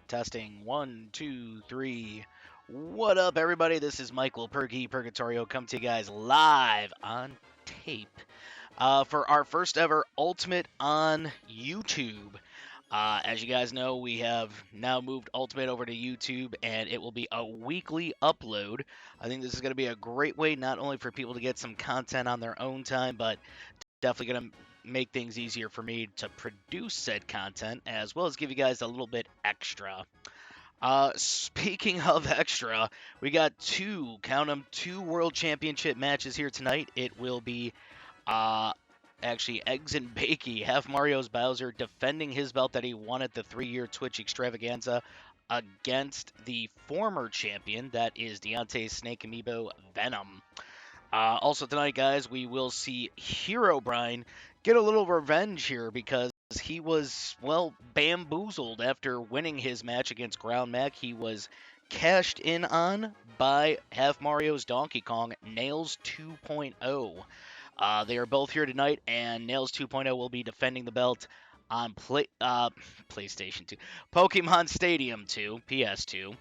Testing. One, two, three. What up, everybody? This is Michael Purgatorio. Come to you guys live on tape for our first ever Ultimate on YouTube. As you guys know, we have now moved Ultimate over to YouTube, and it will be a weekly upload. I think this is going to be a great way not only for people to get some content on their own time, but definitely going to make things easier for me to produce said content, as well as give you guys a little bit extra. Speaking of extra, we got count them, two World Championship matches here tonight. It will be, uh, actually, Eggs and Bakey, Half Mario's Bowser, defending his belt that he won at the 3-year Twitch Extravaganza against the former champion, that is Deontay Snake Amiibo Venom. Also tonight, guys, we will see Herobrine get a little revenge here because he was, well, bamboozled after winning his match against Ground Mac. He was cashed in on by Half Mario's Donkey Kong, Nails 2.0. They are both here tonight, and Nails 2.0 will be defending the belt on PlayStation 2, Pokemon Stadium 2, PS2.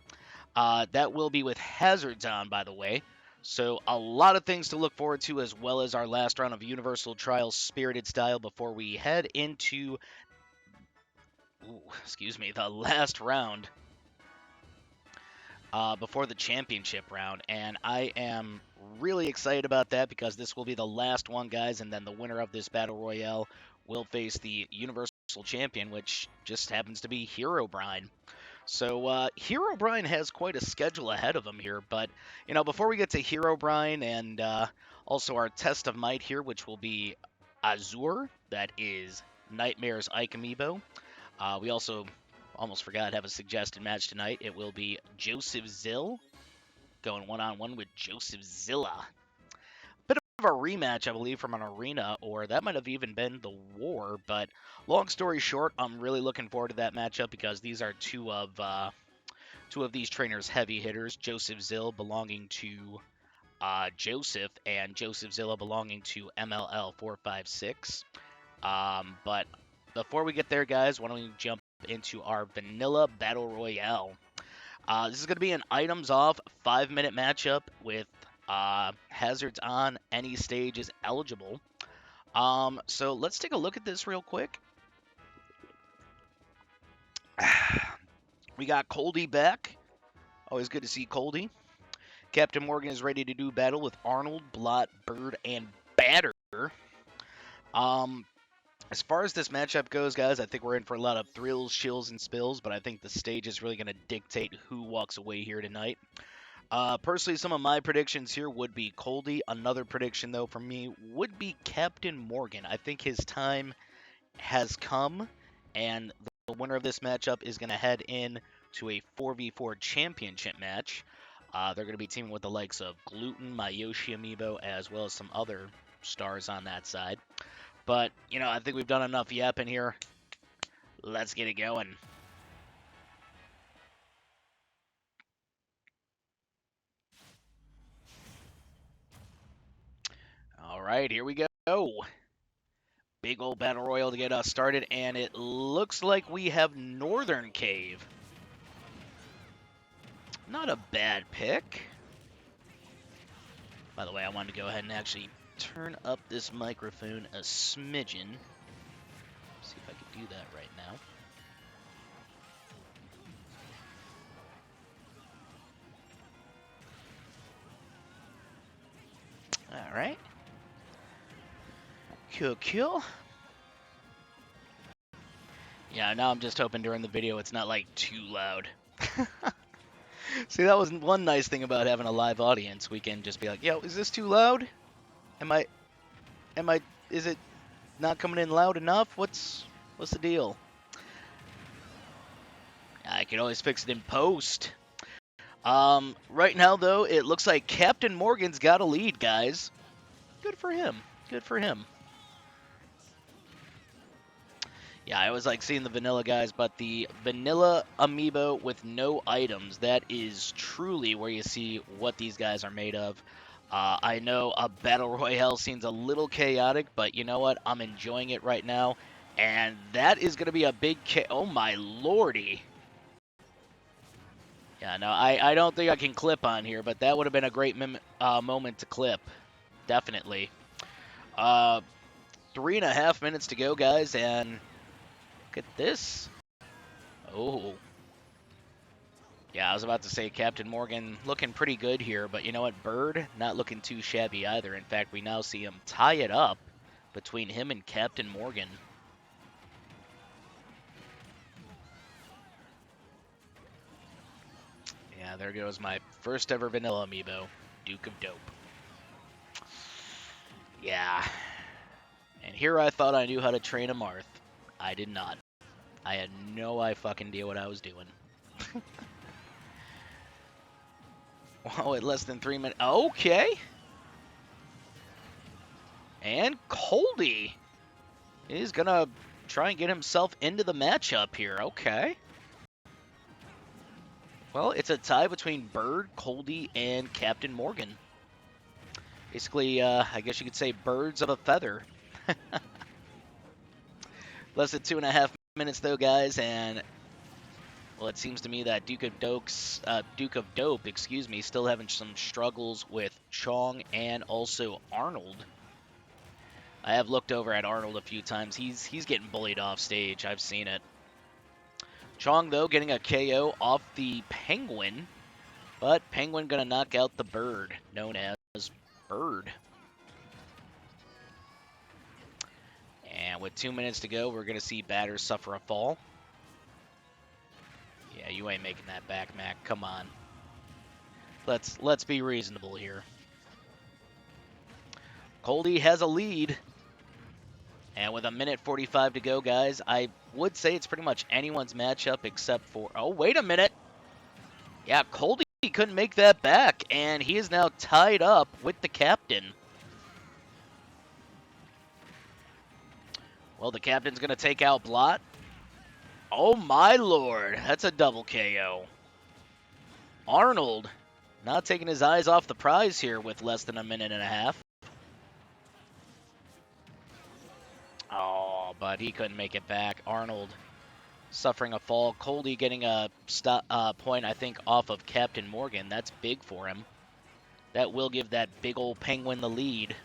That will be with Hazards on, by the way. So a lot of things to look forward to, as well as our last round of Universal Trials Spirited Style before we head into, the last round before the championship round. And I am really excited about that because this will be the last one, guys, and then the winner of this Battle Royale will face the Universal Champion, which just happens to be Herobrine. So Herobrine has quite a schedule ahead of him here, but before we get to Herobrine and also our test of might here, which will be Azure, that is Nightmare's Ike Amiibo. We also almost forgot have a suggested match tonight. It will be Joseph Zill going one-on-one with Joseph Zilla. Bit of a rematch, I believe, from an arena, or that might have even been the war. But long story short, I'm really looking forward to that matchup because these are two of these trainers' heavy hitters. Joseph Zill belonging to Joseph, and Joseph Zilla belonging to MLL 456. But before we get there, guys, why don't we jump into our Vanilla Battle Royale? This is going to be an items off 5-minute matchup with hazards on. Any stage is eligible. So let's take a look at this real quick. We got Coldy back. Always good to see Coldy. Captain Morgan is ready to do battle with Arnold, Blot, Bird, and Batter. As far as this matchup goes, guys, I think we're in for a lot of thrills, chills, and spills, but I think the stage is really going to dictate who walks away here tonight. Personally, some of my predictions here would be Coldy. Another prediction, though, for me would be Captain Morgan. I think his time has come, and the winner of this matchup is going to head in to a 4v4 championship match. They're going to be teaming with the likes of Gluten, Mayoshi Amiibo, as well as some other stars on that side. But, I think we've done enough yapping here. Let's get it going. All right, here we go. Big old battle royal to get us started, and it looks like we have Northern Cave. Not a bad pick. By the way, I wanted to go ahead and actually turn up this microphone a smidgen. See if I can do that right now. All right. Cool. Yeah, now I'm just hoping during the video it's not like too loud. See, that was one nice thing about having a live audience. We can just be like, yo, is this too loud? Is it not coming in loud enough? What's the deal? I can always fix it in post. Right now, though, it looks like Captain Morgan's got a lead, guys. Good for him. Yeah, I always like seeing the vanilla guys, but the vanilla amiibo with no items, that is truly where you see what these guys are made of. I know a battle royale seems a little chaotic, but you know what? I'm enjoying it right now. And that is going to be a big oh my lordy. Yeah, no, I don't think I can clip on here, but that would have been a great moment to clip. Definitely. 3.5 minutes to go, guys, and look at this. Oh. Yeah, I was about to say Captain Morgan looking pretty good here, but you know what? Bird not looking too shabby either. In fact, we now see him tie it up between him and Captain Morgan. Yeah, there goes my first ever vanilla amiibo, Duke of Dope. Yeah. And here I thought I knew how to train a Marth. I did not. I had no fucking idea what I was doing. Wow, at less than 3 minutes. Okay. And Coldie is going to try and get himself into the matchup here. Okay. Well, it's a tie between Bird, Coldie, and Captain Morgan. Basically, I guess you could say birds of a feather. Less than 2.5 minutes, though, guys, and well, it seems to me that Duke of Dope, still having some struggles with Chong and also Arnold. I have looked over at Arnold a few times. He's getting bullied off stage. I've seen it. Chong, though, getting a KO off the Penguin, but Penguin gonna knock out the Bird, known as Bird. And with 2 minutes to go, we're gonna see Batters suffer a fall. Yeah, you ain't making that back, Mac. Come on. Let's be reasonable here. Coldie has a lead. And with 1:45 to go, guys, I would say it's pretty much anyone's matchup except for... Oh, wait a minute. Yeah, Coldie couldn't make that back, and he is now tied up with the captain. Well, the captain's going to take out Blot. Oh, my lord. That's a double KO. Arnold not taking his eyes off the prize here with less than 1.5 minutes. Oh, but he couldn't make it back. Arnold suffering a fall. Coldie getting a point, I think, off of Captain Morgan. That's big for him. That will give that big old Penguin the lead.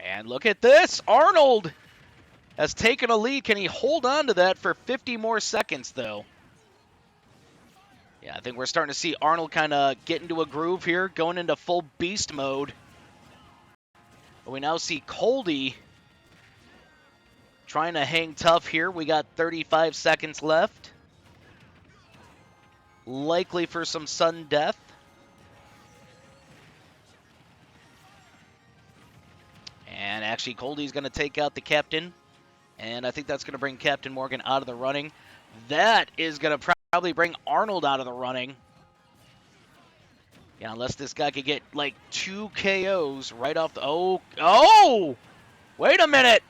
And look at this. Arnold has taken a lead. Can he hold on to that for 50 more seconds, though? Yeah, I think we're starting to see Arnold kind of get into a groove here, going into full beast mode. But we now see Coldie trying to hang tough here. We got 35 seconds left. Likely for some sudden death. And actually, Coldie's going to take out the captain. And I think that's going to bring Captain Morgan out of the running. That is going to probably bring Arnold out of the running. Yeah, unless this guy could get like 2 KOs right off the... Oh! Wait a minute!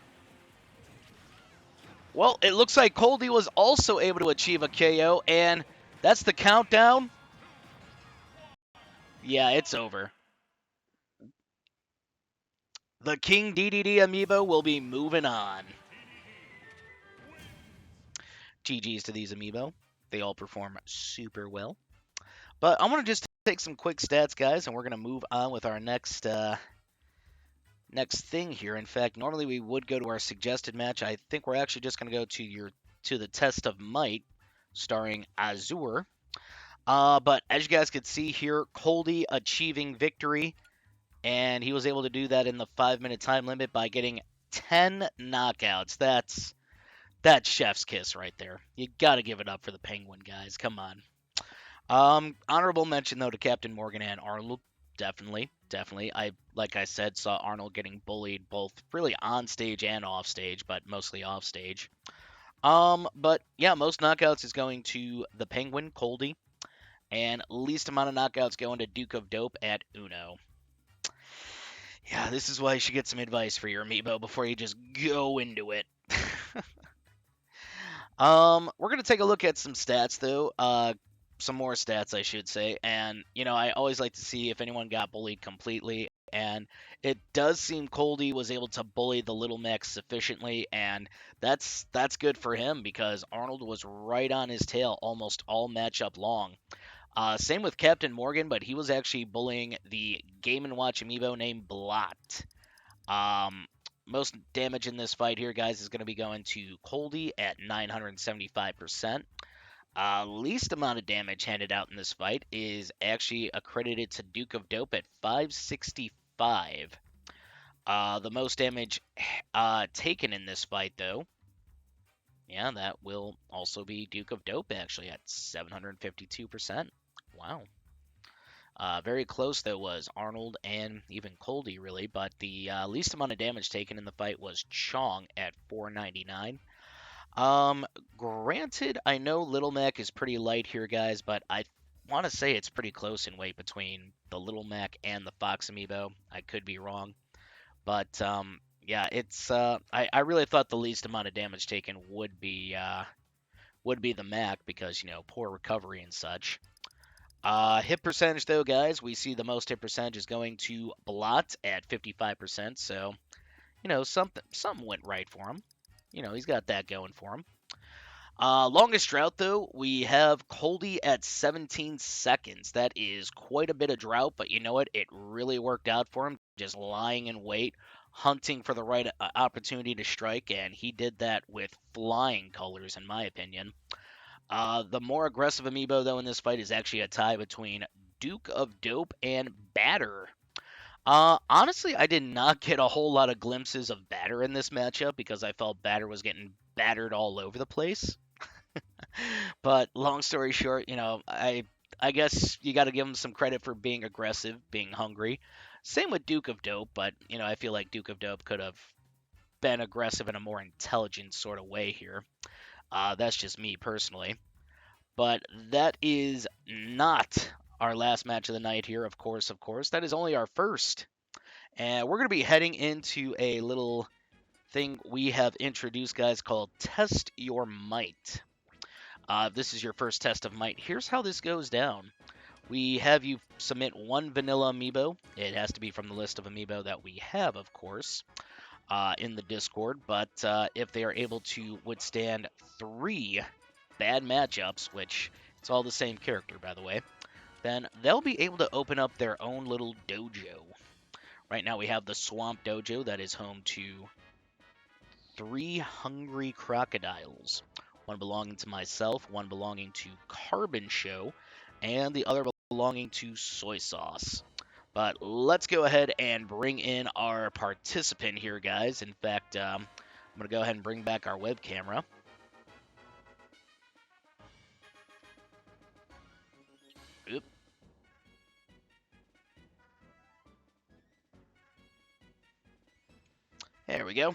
Well, it looks like Coldie was also able to achieve a KO, and that's the countdown. Yeah, it's over. The King DDD amiibo will be moving on. GG's to these amiibo. They all perform super well. But I'm going to just take some quick stats, guys, and we're going to move on with our next thing here. In fact, normally we would go to our suggested match. I think we're actually just going to go to the Test of Might, starring Azure. But as you guys can see here, Coldie achieving victory, and he was able to do that in the 5-minute time limit by getting 10 knockouts. That's chef's kiss right there. You got to give it up for the Penguin, guys. Come on. Honorable mention, though, to Captain Morgan and Arnold. Definitely. Like I said, saw Arnold getting bullied both really on stage and off stage, but mostly off stage. But yeah, most knockouts is going to the Penguin, Coldie, and least amount of knockouts going to Duke of Dope at Uno. Yeah, this is why you should get some advice for your amiibo before you just go into it. We're going to take a look at some stats, though. Some more stats, I should say. And, you know, I always like to see if anyone got bullied completely And it does seem Coldy was able to bully the Little Mac sufficiently, and that's good for him because Arnold was right on his tail almost all matchup long. Same with Captain Morgan, but he was actually bullying the Game & Watch amiibo named Blot. Most damage in this fight here, guys, is going to be going to Coldy at 975%. Least amount of damage handed out in this fight is actually accredited to Duke of Dope at 565. The most damage taken in this fight, though, yeah, that will also be Duke of Dope, actually, at 752%. Wow. Very close, though, was Arnold and even Coldy, really, but the least amount of damage taken in the fight was Chong at 499. Granted, I know Little Mac is pretty light here, guys, but I want to say it's pretty close in weight between the Little Mac and the Fox amiibo. I could be wrong, but yeah, it's I really thought the least amount of damage taken would be the Mac because, you know, poor recovery and such. Hit percentage, though, guys, we see the most hit percentage is going to Blot at 55%. So, you know, something went right for him. You know, he's got that going for him. Longest drought, though, we have Coldy at 17 seconds. That is quite a bit of drought, but you know what? It really worked out for him. Just lying in wait, hunting for the right opportunity to strike, and he did that with flying colors, in my opinion. The more aggressive amiibo, though, in this fight is actually a tie between Duke of Dope and Batter. Honestly, I did not get a whole lot of glimpses of Batter in this matchup because I felt Batter was getting battered all over the place. But long story short, you know, I guess you got to give him some credit for being aggressive, being hungry. Same with Duke of Dope, but, you know, I feel like Duke of Dope could have been aggressive in a more intelligent sort of way here. That's just me personally. But that is not our last match of the night here, of course. That is only our first. And we're going to be heading into a little thing we have introduced, guys, called Test Your Might. If this is your first test of might, here's how this goes down. We have you submit one vanilla amiibo. It has to be from the list of amiibo that we have, of course, in the Discord. But if they are able to withstand 3 bad matchups, which it's all the same character, by the way, then they'll be able to open up their own little dojo. Right now we have the Swamp Dojo that is home to 3 hungry crocodiles. One belonging to myself, one belonging to Carbon Show, and the other belonging to Soy Sauce. But let's go ahead and bring in our participant here, guys. In fact, I'm going to go ahead and bring back our web camera. Oop. There we go.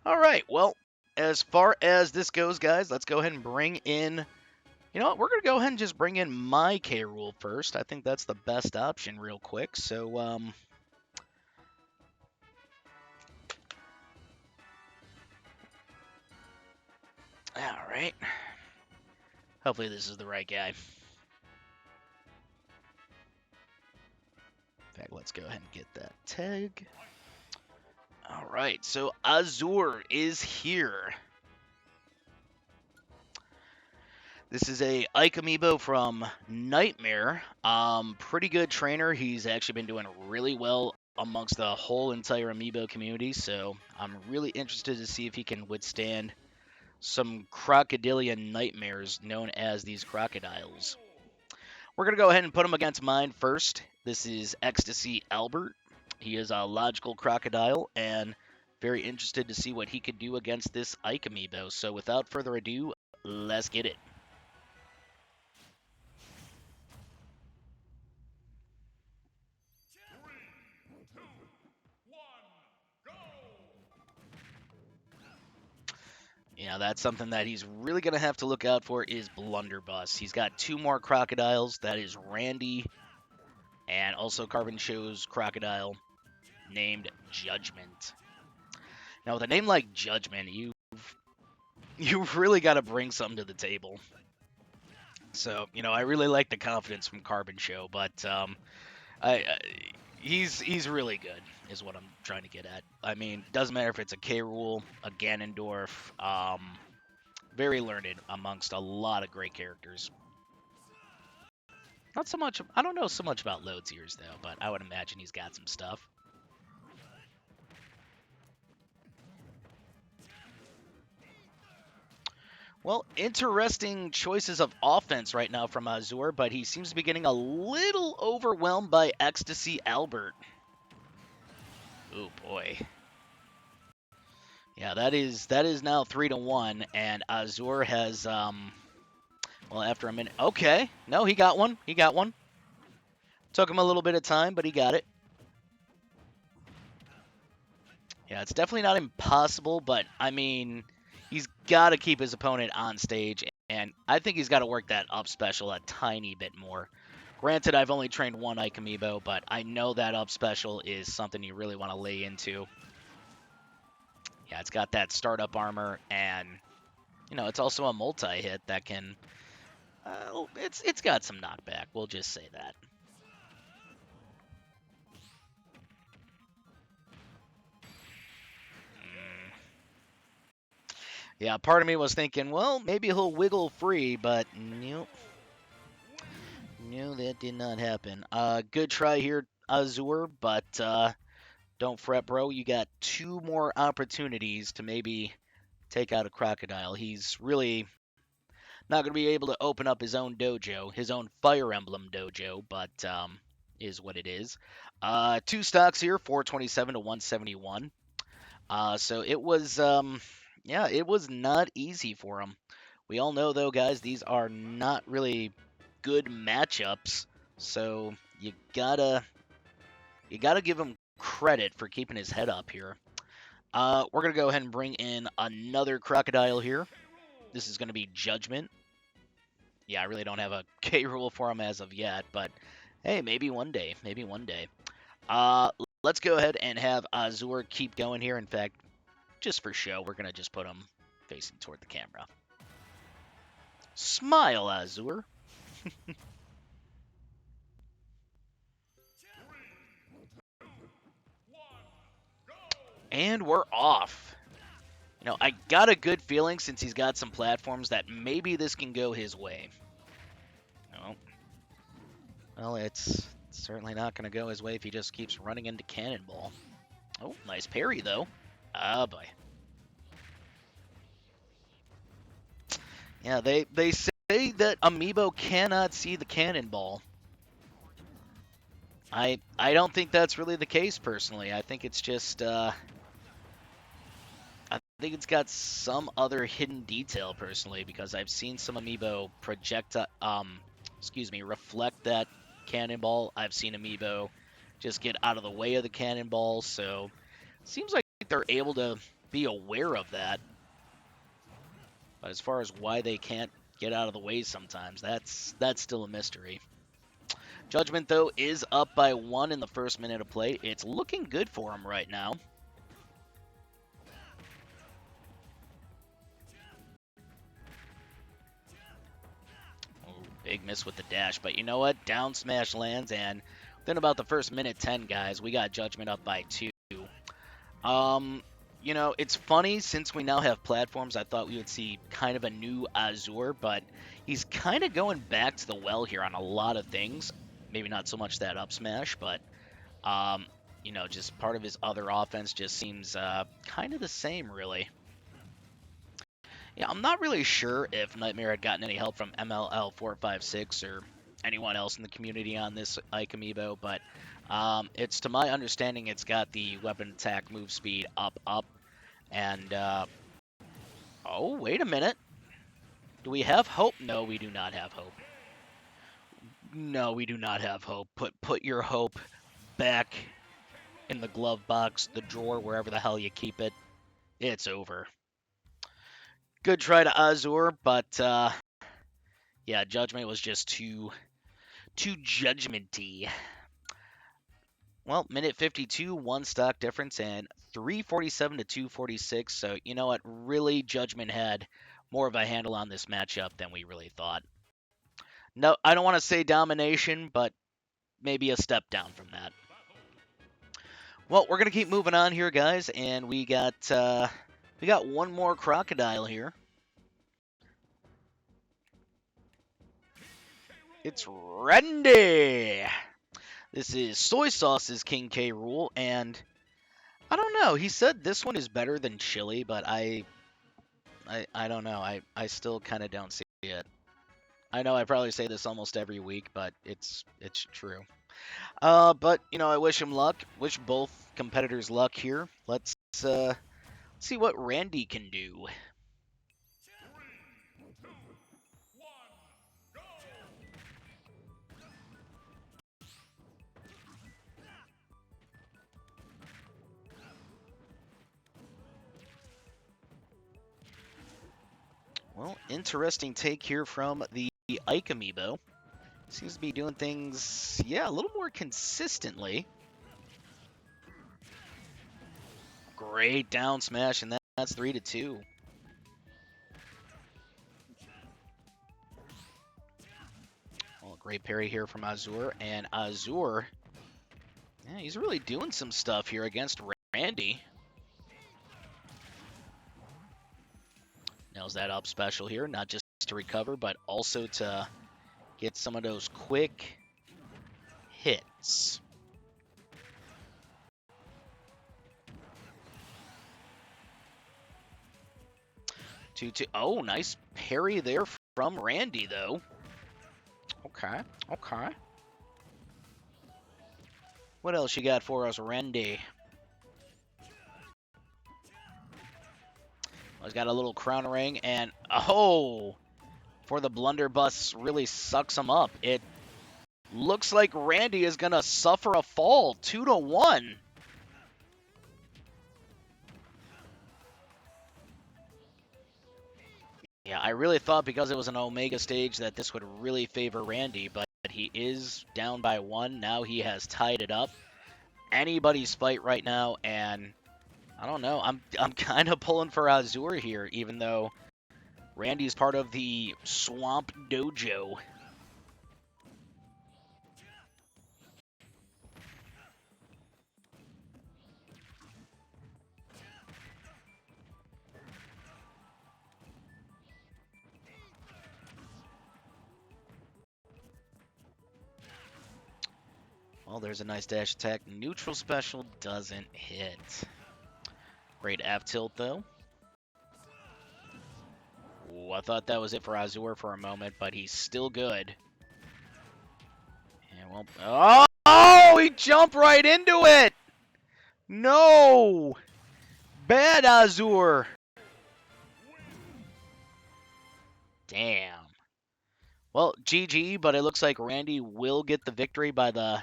All right, well, as far as this goes, guys, let's go ahead and bring in... You know what? We're going to go ahead and just bring in my K. Rool first. I think that's the best option real quick. So, all right. Hopefully this is the right guy. In fact, let's go ahead and get that tag. All right, so Azur is here. This is a Ike amiibo from Nightmare. Pretty good trainer. He's actually been doing really well amongst the whole entire amiibo community, so I'm really interested to see if he can withstand some crocodilian nightmares known as these crocodiles. We're going to go ahead and put him against mine first. This is Ecstasy Albert. He is a logical crocodile, and very interested to see what he could do against this Ike amiibo. So without further ado, let's get it. Yeah, that's something that he's really going to have to look out for is Blunderbuss. He's got 2 more crocodiles. That is Randy and also Carbon Show's crocodile named Judgment. Now, with a name like Judgment, you've really got to bring something to the table. So, you know, I really like the confidence from Carbon Show, but he's really good, is what I'm trying to get at. I mean, doesn't matter if it's a K. Rool, a Ganondorf, very learned amongst a lot of great characters. Not so much. I don't know so much about Lode's ears though, but I would imagine he's got some stuff. Well, interesting choices of offense right now from Azure, but he seems to be getting a little overwhelmed by Ecstasy Albert. Oh boy. Yeah, that is now 3-1, and Azure has well, after a minute. Okay. No, he got one. He got one. Took him a little bit of time, but he got it. Yeah, it's definitely not impossible, but I mean, he's got to keep his opponent on stage, and I think he's got to work that up special a tiny bit more. Granted, I've only trained one Ike Amiibo, but I know that up special is something you really want to lay into. Yeah, it's got that startup armor, and you know, it's also a multi-hit that can. It's got some knockback. We'll just say that. Yeah, part of me was thinking, well, maybe he'll wiggle free, but nope. No, that did not happen. Good try here, Azure, but don't fret, bro. You got 2 more opportunities to maybe take out a Crocodile. He's really not going to be able to open up his own dojo, his own Fire Emblem dojo, but is what it is. 2 stocks here, 427 to 171. So it was, yeah, it was not easy for him. We all know, though, guys, these are not really good matchups. So you gotta give him credit for keeping his head up here. We're gonna go ahead and bring in another Crocodile here. This is gonna be Judgment. Yeah, I really don't have a K. Rool for him as of yet, but hey, maybe one day. Maybe one day. Let's go ahead and have Azure keep going here. In fact, just for show, we're gonna just put him facing toward the camera. Smile, Azure. And we're off. You know, I got a good feeling since he's got some platforms that maybe this can go his way. No. Well, it's certainly not going to go his way if he just keeps running into Cannonball. Oh, nice parry, though. Ah, boy. Yeah, they say that Amiibo cannot see the Cannonball. I don't think that's really the case, personally. I think it's just, I think it's got some other hidden detail, personally, because I've seen some Amiibo reflect that Cannonball. I've seen Amiibo just get out of the way of the Cannonball, so it seems like they're able to be aware of that. But as far as why they can't get out of the way sometimes, that's still a mystery. Judgment, though, is up by 1 in the first minute of play. It's looking good for him right now. Oh, big miss with the dash, but you know what? Down smash lands, and within about the first minute 10, guys, we got Judgment up by 2. You know, it's funny, since we now have platforms, I thought we would see kind of a new Azure, but he's kind of going back to the well here on a lot of things. Maybe not so much that up smash, but, you know, just part of his other offense just seems kind of the same, really. Yeah, I'm not really sure if Nightmare had gotten any help from MLL456 or anyone else in the community on this Ike Amiibo, but it's, to my understanding, it's got the weapon attack move speed up, and oh, wait a minute. Do we have hope? No, we do not have hope. No, we do not have hope. Put your hope back in the glove box, the drawer, wherever the hell you keep it. It's over. Good try to Azure, but yeah, Judgment was just too judgmenty. Well, minute 52, 1 stock difference, and 347 to 246. So, you know what? Really, Judgment had more of a handle on this matchup than we really thought. No, I don't want to say domination, but maybe a step down from that. Well, we're gonna keep moving on here, guys, and we got one more crocodile here. It's Randy. This is Soy Sauce's King K. Rool, and I don't know. He said this one is better than Chili, but I don't know. I still kind of don't see it. I know I probably say this almost every week, but it's true. But you know, I wish him luck. Wish both competitors luck here. Let's see what Randy can do. Well, interesting take here from the Ike Amiibo. Seems to be doing things, yeah, a little more consistently. Great down smash, and that's 3-2. Well, great parry here from Azur, and Azur, yeah, he's really doing some stuff here against Randy. Nails that up special here, not just to recover, but also to get some of those quick hits. 2-2. Oh, nice parry there from Randy, though. Okay, okay. What else you got for us, Randy? Well, he's got a little crown ring, and oh, for the blunderbuss really sucks him up. It looks like Randy is gonna suffer a fall, 2-1. Yeah, I really thought because it was an Omega stage that this would really favor Randy, but he is down by 1. Now he has tied it up. Anybody's fight right now, and I don't know. I'm kind of pulling for Azur here, even though Randy's part of the Swamp Dojo. Well, there's a nice dash attack. Neutral special doesn't hit. Great F tilt, though. Ooh, I thought that was it for Azur for a moment, but he's still good. And well, oh, he jumped right into it! No! Bad Azur! Damn. Well, GG, but it looks like Randy will get the victory by the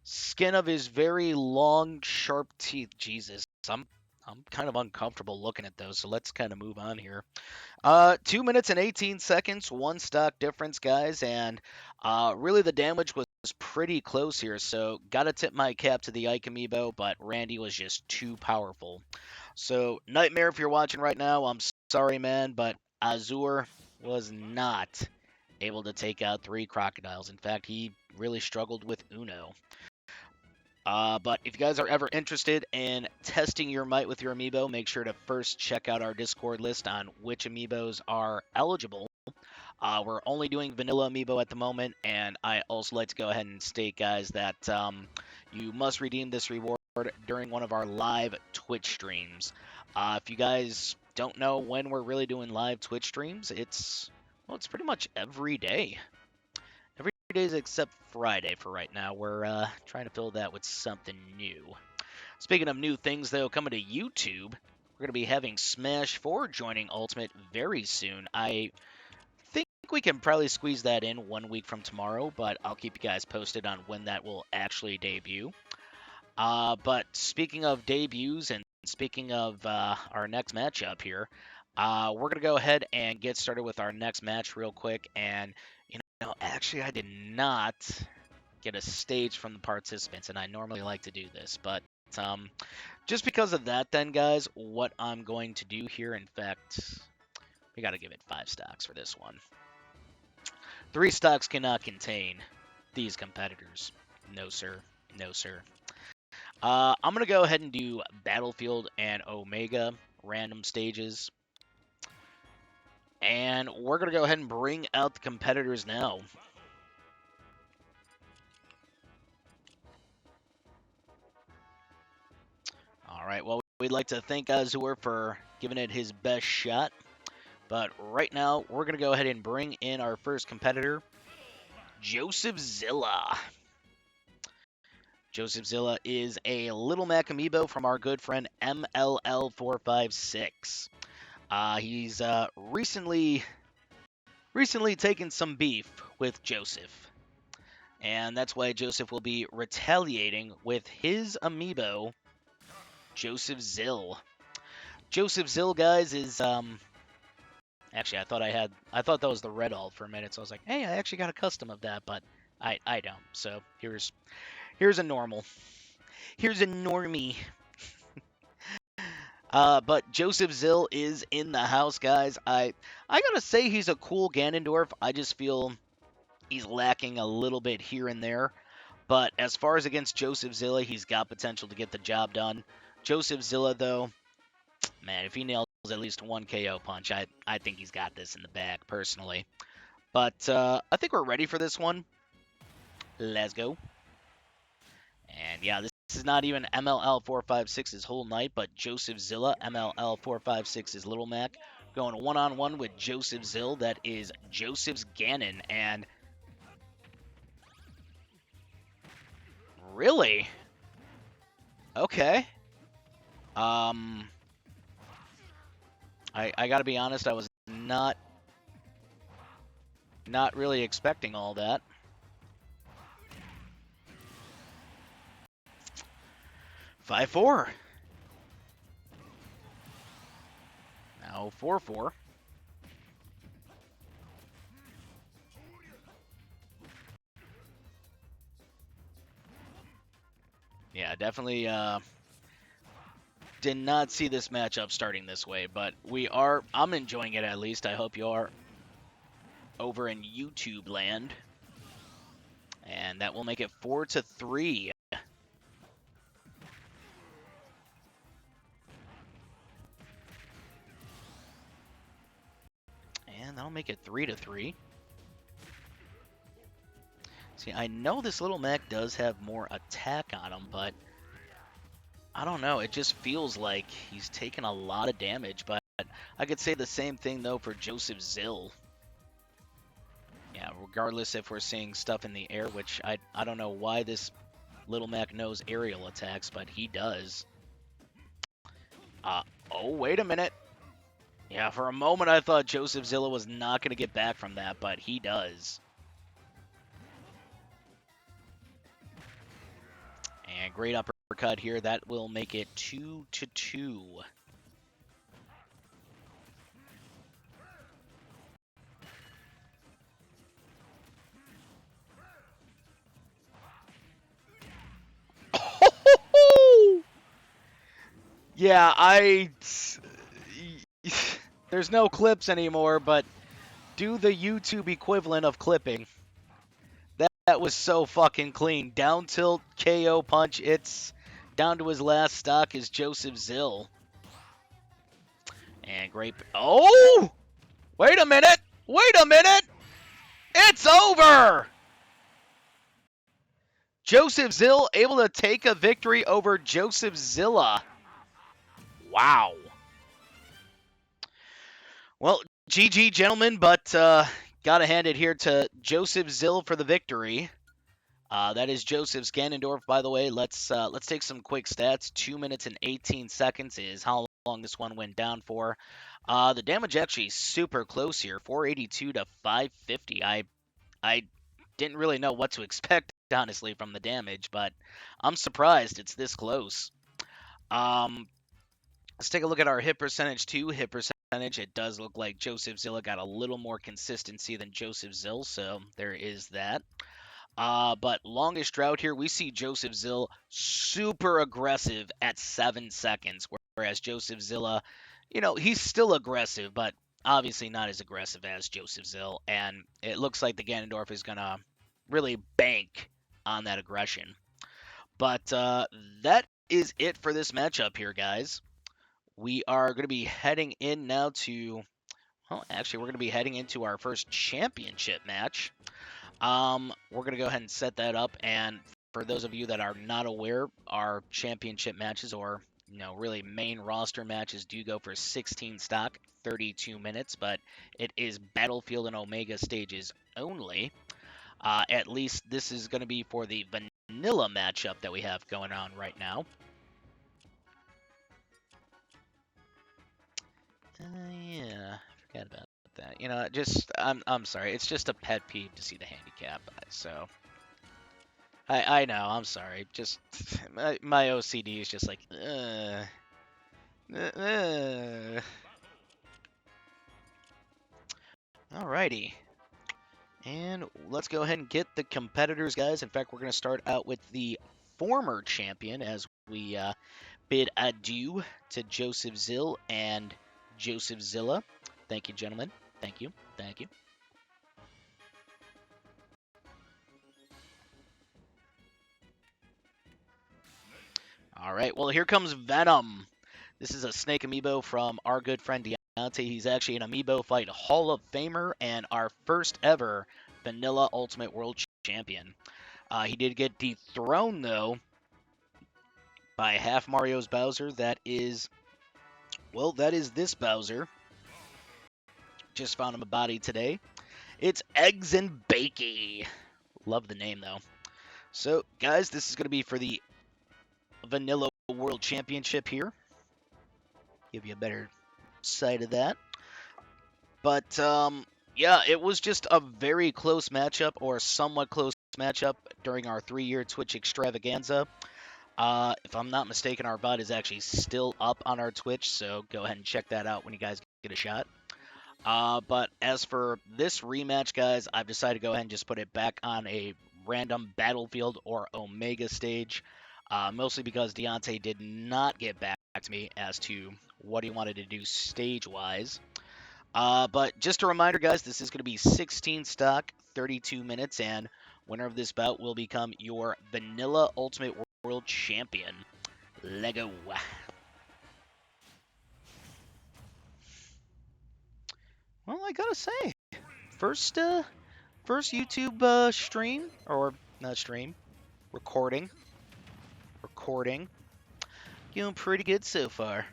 skin of his very long, sharp teeth. Jesus, I'm kind of uncomfortable looking at those, so let's kind of move on here. 2 minutes and 18 seconds, 1 stock difference, guys, and really the damage was pretty close here, so gotta tip my cap to the Ike Amiibo, but Randy was just too powerful. So, Nightmare, if you're watching right now, I'm sorry, man, but Azur was not able to take out 3 crocodiles. In fact, he really struggled with Uno. But if you guys are ever interested in testing your might with your amiibo, make sure to first check out our Discord list on which amiibos are eligible. We're only doing vanilla amiibo at the moment, and I also like to go ahead and state, guys, that you must redeem this reward during one of our live Twitch streams. If you guys don't know when we're really doing live Twitch streams, it's pretty much every day. Every days except Friday for right now. We're trying to fill that with something new. Speaking of new things, though, coming to YouTube, we're going to be having Smash 4 joining Ultimate very soon. I think we can probably squeeze that in 1 week from tomorrow, but I'll keep you guys posted on when that will actually debut. But speaking of debuts and speaking of our next matchup here, we're going to go ahead and get started with our next match real quick. And, you know, actually, I did not get a stage from the participants, and I normally like to do this. But just because of that, then, guys, what I'm going to do here, in fact, we got to give it 5 stocks for this one. 3 stocks cannot contain these competitors. No, sir. No, sir. I'm going to go ahead and do Battlefield and Omega random stages. And we're going to go ahead and bring out the competitors now. All right, well, we'd like to thank Azure for giving it his best shot. But right now, we're going to go ahead and bring in our first competitor, Joseph Zilla. Joseph Zilla is a Little Mac amiibo from our good friend MLL456. He's recently taken some beef with Joseph, and that's why Joseph will be retaliating with his amiibo, Joseph Zill. Joseph Zill, guys, is actually I thought that was the red alt for a minute, so I was like, hey, I actually got a custom of that, but I don't. So here's a normal. Here's a normie. But Joseph Zill is in the house, guys. I gotta say he's a cool Ganondorf. I just feel he's lacking a little bit here and there. But as far as against Joseph Zilla, he's got potential to get the job done. Joseph Zilla, though, man, if he nails at least one KO punch, I think he's got this in the bag, personally. But I think we're ready for this one. Let's go. And yeah, this is not even MLL456's whole night, but Joseph Zilla, MLL456's Little Mac, going one-on-one with Joseph Zill. That is Joseph's Ganon. And really? Okay. I gotta be honest, I was not really expecting all that. 5-4. Now 4-4. Yeah, definitely did not see this matchup starting this way, but I'm enjoying it at least. I hope you are over in YouTube land. And that will make it 4-3. And that'll make it 3-3. See, I know this Little Mac does have more attack on him, but I don't know. It just feels like he's taking a lot of damage, but I could say the same thing, though, for Joseph Zill. Yeah, regardless if we're seeing stuff in the air, which I don't know why this Little Mac knows aerial attacks, but he does. Oh, wait a minute. Yeah, for a moment I thought Joseph Zilla was not going to get back from that, but he does. And great uppercut here. That will make it 2-2. Yeah, there's no clips anymore, but do the YouTube equivalent of clipping. That was so fucking clean. Down tilt KO punch. It's down to his last stock is Joseph Zill. And great. Oh! Wait a minute! Wait a minute! It's over! Joseph Zill able to take a victory over Joseph Zilla. Wow. Well, GG, gentlemen, but gotta hand it here to Joseph Zill for the victory. That is Joseph's Ganondorf, by the way. Let's take some quick stats. 2 minutes and 18 seconds is how long this one went down for. The damage actually super close here, 482 to 550. I didn't really know what to expect, honestly, from the damage, but I'm surprised it's this close. Let's take a look at our hit percentage too. Hit percentage, it does look like Joseph Zilla got a little more consistency than Joseph Zill, so there is that. But longest drought here, we see Joseph Zill super aggressive at 7 seconds, whereas Joseph Zilla, you know, he's still aggressive, but obviously not as aggressive as Joseph Zill, and it looks like the Ganondorf is going to really bank on that aggression. But that is it for this matchup here, guys. We are going to be heading in now to, well, actually, we're going to be heading into our first championship match. We're going to go ahead and set that up. And for those of you that are not aware, our championship matches, or really main roster matches, do go for 16 stock, 32 minutes, but it is Battlefield and Omega stages only. At least this is going to be for the vanilla matchup that we have going on right now. Yeah, I forgot about that. Just I'm sorry. It's just a pet peeve to see the handicap. So I know. I'm sorry. Just my OCD is just like. Alrighty. And let's go ahead and get the competitors, guys. In fact, we're going to start out with the former champion as we bid adieu to Joseph Zill and Joseph Zilla. Thank you, gentlemen. Thank you. Thank you. All right. Well, here comes Venom. This is a Snake Amiibo from our good friend Deontay. He's actually an Amiibo Fight Hall of Famer and our first ever Vanilla Ultimate World Champion. He did get dethroned, though, by half Mario's Bowser. That is this Bowser. Just found him a body today. It's Eggs and Bakey. Love the name, though. So, guys, this is going to be for the Vanilla World Championship here. Give you a better sight of that. But, yeah, it was just a very close matchup, or somewhat close matchup, during our 3-year Twitch extravaganza. If I'm not mistaken, our VOD is actually still up on our Twitch, so go ahead and check that out when you guys get a shot. But as for this rematch, guys, I've decided to go ahead and just put it back on a random Battlefield or Omega stage, mostly because Deontay did not get back to me as to what he wanted to do stage-wise. But just a reminder, guys, this is going to be 16 stock, 32 minutes, and winner of this bout will become your Vanilla Ultimate World Champion. Lego. Well, I gotta say, first YouTube stream, or not stream, recording, doing pretty good so far.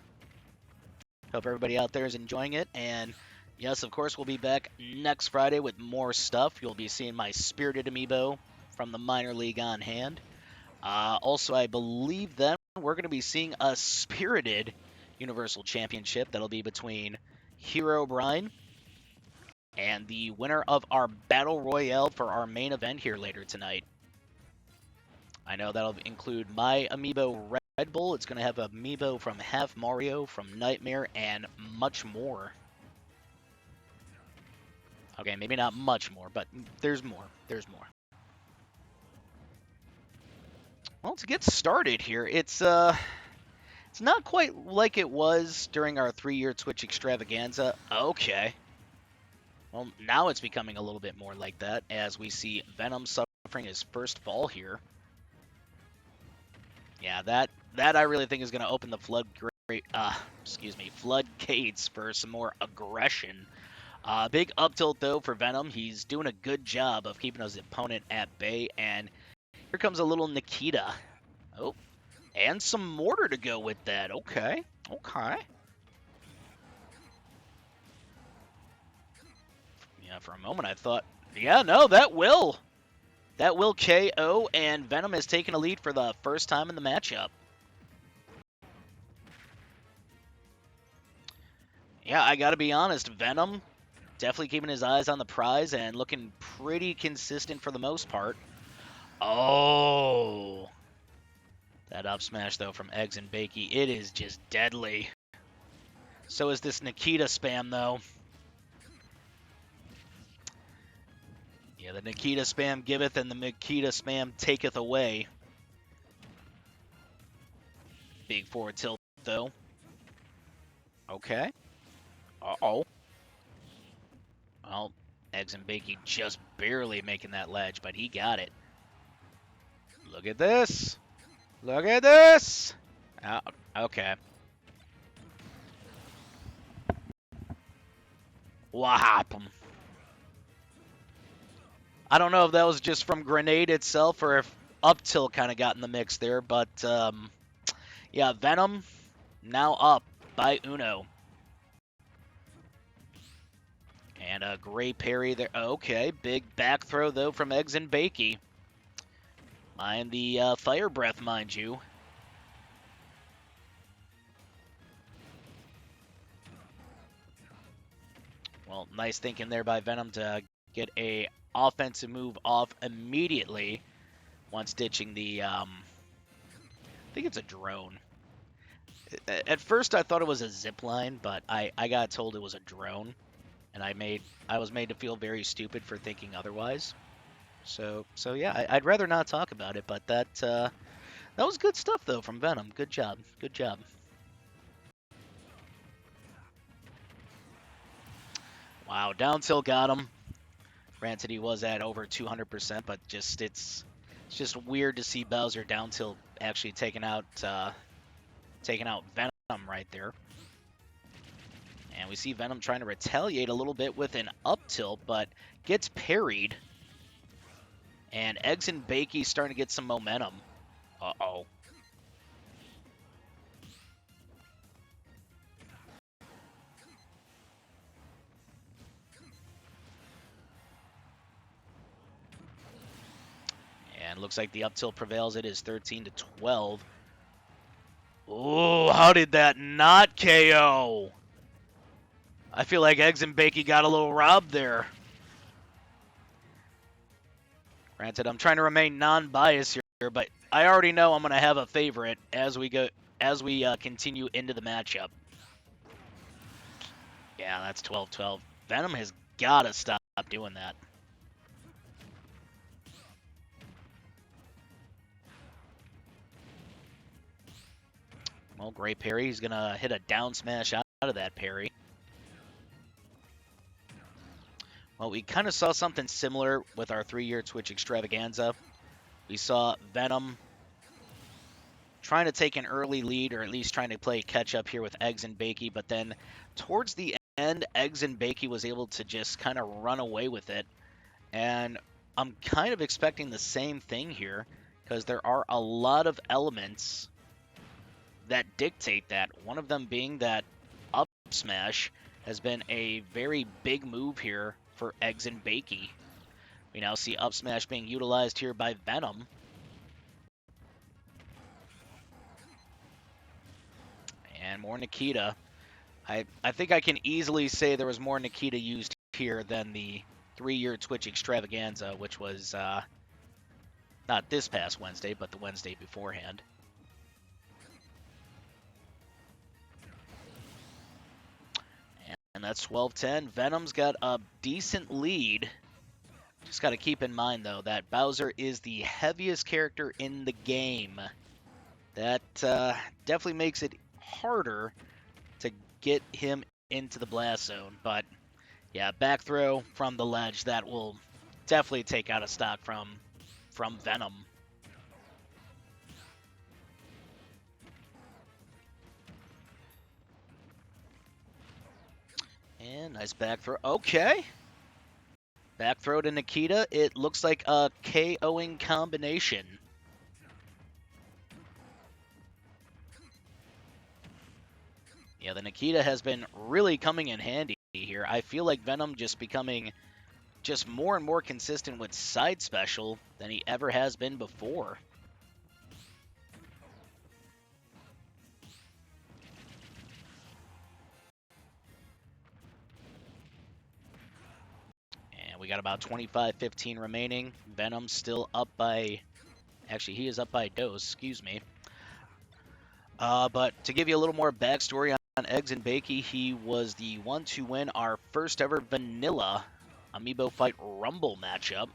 Hope everybody out there is enjoying it, and yes, of course, we'll be back next Friday with more stuff. You'll be seeing my Spirited Amiibo from the minor league on hand. Also, I believe then we're going to be seeing a Spirited Universal Championship that'll be between Herobrine and the winner of our Battle Royale for our main event here later tonight. I know that'll include my Amiibo Red Bull. It's going to have Amiibo from Half Mario, from Nightmare, and much more. Okay, maybe not much more, but there's more. There's more. Well, to get started here, it's not quite like it was during our 3-year Twitch extravaganza. Okay. Well, now it's becoming a little bit more like that as we see Venom suffering his first fall here. Yeah, that I really think is going to open the floodgates for some more aggression. Big up tilt, though, for Venom. He's doing a good job of keeping his opponent at bay, and here comes a little Nikita. Oh, and some mortar to go with that. Okay. Yeah, for a moment I thought, yeah, no, that will KO, and Venom has taken a lead for the first time in the matchup. Yeah, I gotta be honest, Venom definitely keeping his eyes on the prize and looking pretty consistent for the most part. Oh, that up smash, though, from Eggs and Bakey, it is just deadly. So is this Nikita spam, though. Yeah, the Nikita spam giveth and the Nikita spam taketh away. Big forward tilt, though. Okay. Uh-oh. Well, Eggs and Bakey just barely making that ledge, but he got it. Look at this. Look at this! Oh, okay. What happened? I don't know if that was just from Grenade itself or if up tilt kind of got in the mix there, but yeah, Venom now up by Uno. And a great parry there. Okay, big back throw, though, from Eggs and Bakey. Mind the fire breath, mind you. Well, nice thinking there by Venom to get a offensive move off immediately once ditching the, I think it's a drone. At first I thought it was a zip line, but I got told it was a drone. And I was made to feel very stupid for thinking otherwise. So yeah, I'd rather not talk about it, but that was good stuff though from Venom. Good job. Good job. Wow, down tilt got him. Granted, he was at over 200%, but it's just weird to see Bowser down tilt actually taking out Venom right there. And we see Venom trying to retaliate a little bit with an up tilt, but gets parried. And Eggs and Bakey starting to get some momentum. Uh-oh. And looks like the up tilt prevails. It is 13-12. Oh, how did that not KO? I feel like Eggs and Bakey got a little robbed there. Granted, I'm trying to remain non-biased here, but I already know I'm going to have a favorite as we continue into the matchup. Yeah, that's 12-12. Venom has got to stop doing that. Well, great parry. He's going to hit a down smash out of that parry. Well, we kind of saw something similar with our 3-year Twitch extravaganza. We saw Venom trying to take an early lead, or at least trying to play catch up here with Eggs and Bakey, but then towards the end, Eggs and Bakey was able to just kind of run away with it. And I'm kind of expecting the same thing here, because there are a lot of elements that dictate that. One of them being that up smash has been a very big move here for Eggs and Bakey. We now see up smash being utilized here by Venom. And more Nikita. I think I can easily say there was more Nikita used here than the 3-year Twitch extravaganza, which was not this past Wednesday, but the Wednesday beforehand. And that's 12-10. Venom's got a decent lead. Just got to keep in mind, though, that Bowser is the heaviest character in the game. That definitely makes it harder to get him into the blast zone. But, yeah, back throw from the ledge, that will definitely take out a stock from Venom. And nice back throw. Okay. Back throw to Nikita. It looks like a KOing combination. Yeah, the Nikita has been really coming in handy here. I feel like Venom just becoming just more and more consistent with side special than he ever has been before. And we got about 25-15 remaining. Venom still up by... Actually, he is up by Dose, excuse me. But to give you a little more backstory on Eggs and Bakey, he was the one to win our first ever vanilla Amiibo Fight Rumble matchup.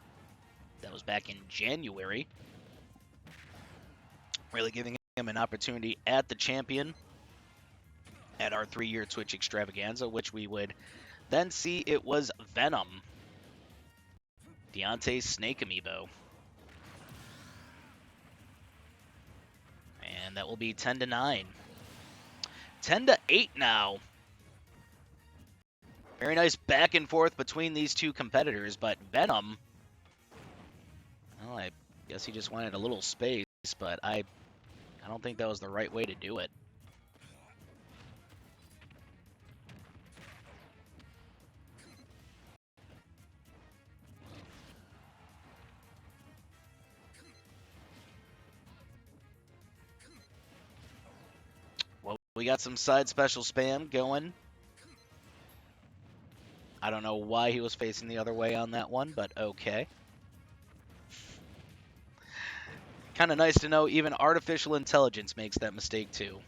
That was back in January. Really giving him an opportunity at the champion at our 3-year Twitch extravaganza, which we would then see it was Venom, Deontay's Snake Amiibo. And that will be 10 to 9. 10 to 8 now. Very nice back and forth between these two competitors, but Venom, well, I guess he just wanted a little space, but I don't think that was the right way to do it. Well, we got some side special spam going. I don't know why he was facing the other way on that one, but okay. Kind of nice to know even artificial intelligence makes that mistake too.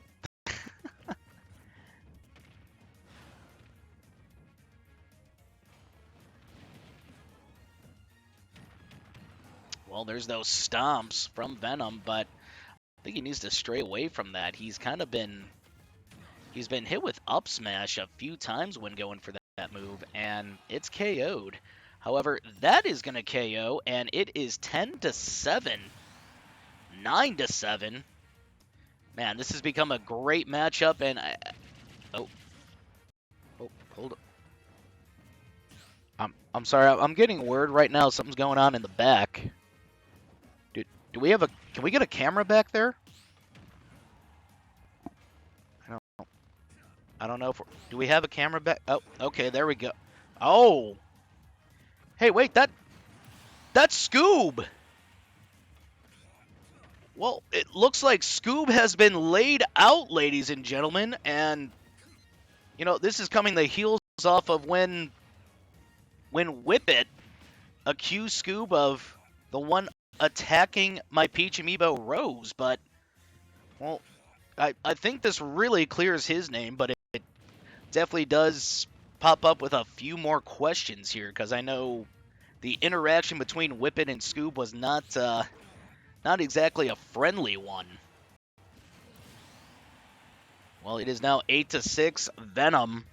Well, there's those stomps from Venom, but I think he needs to stray away from that. He's been hit with up smash a few times when going for that move, and it's KO'd. However, that is going to KO, and it is 10 to 7, 9 to 7. Man, this has become a great matchup, and oh, hold on. I'm sorry. I'm getting word right now. Something's going on in the back. Do we have can we get a camera back there? I don't know if do we have a camera back? Oh, okay, there we go. Oh. Hey, wait, that's Scoob. Well, it looks like Scoob has been laid out, ladies and gentlemen, and you know, this is coming the heels off of when Whippet accused Scoob of the one attacking my Peach Amiibo Rose, but well, I think this really clears his name, but it definitely does pop up with a few more questions here, because I know the interaction between Whippet and Scoob was not exactly a friendly one. Well, it is now 8 to 6. Venom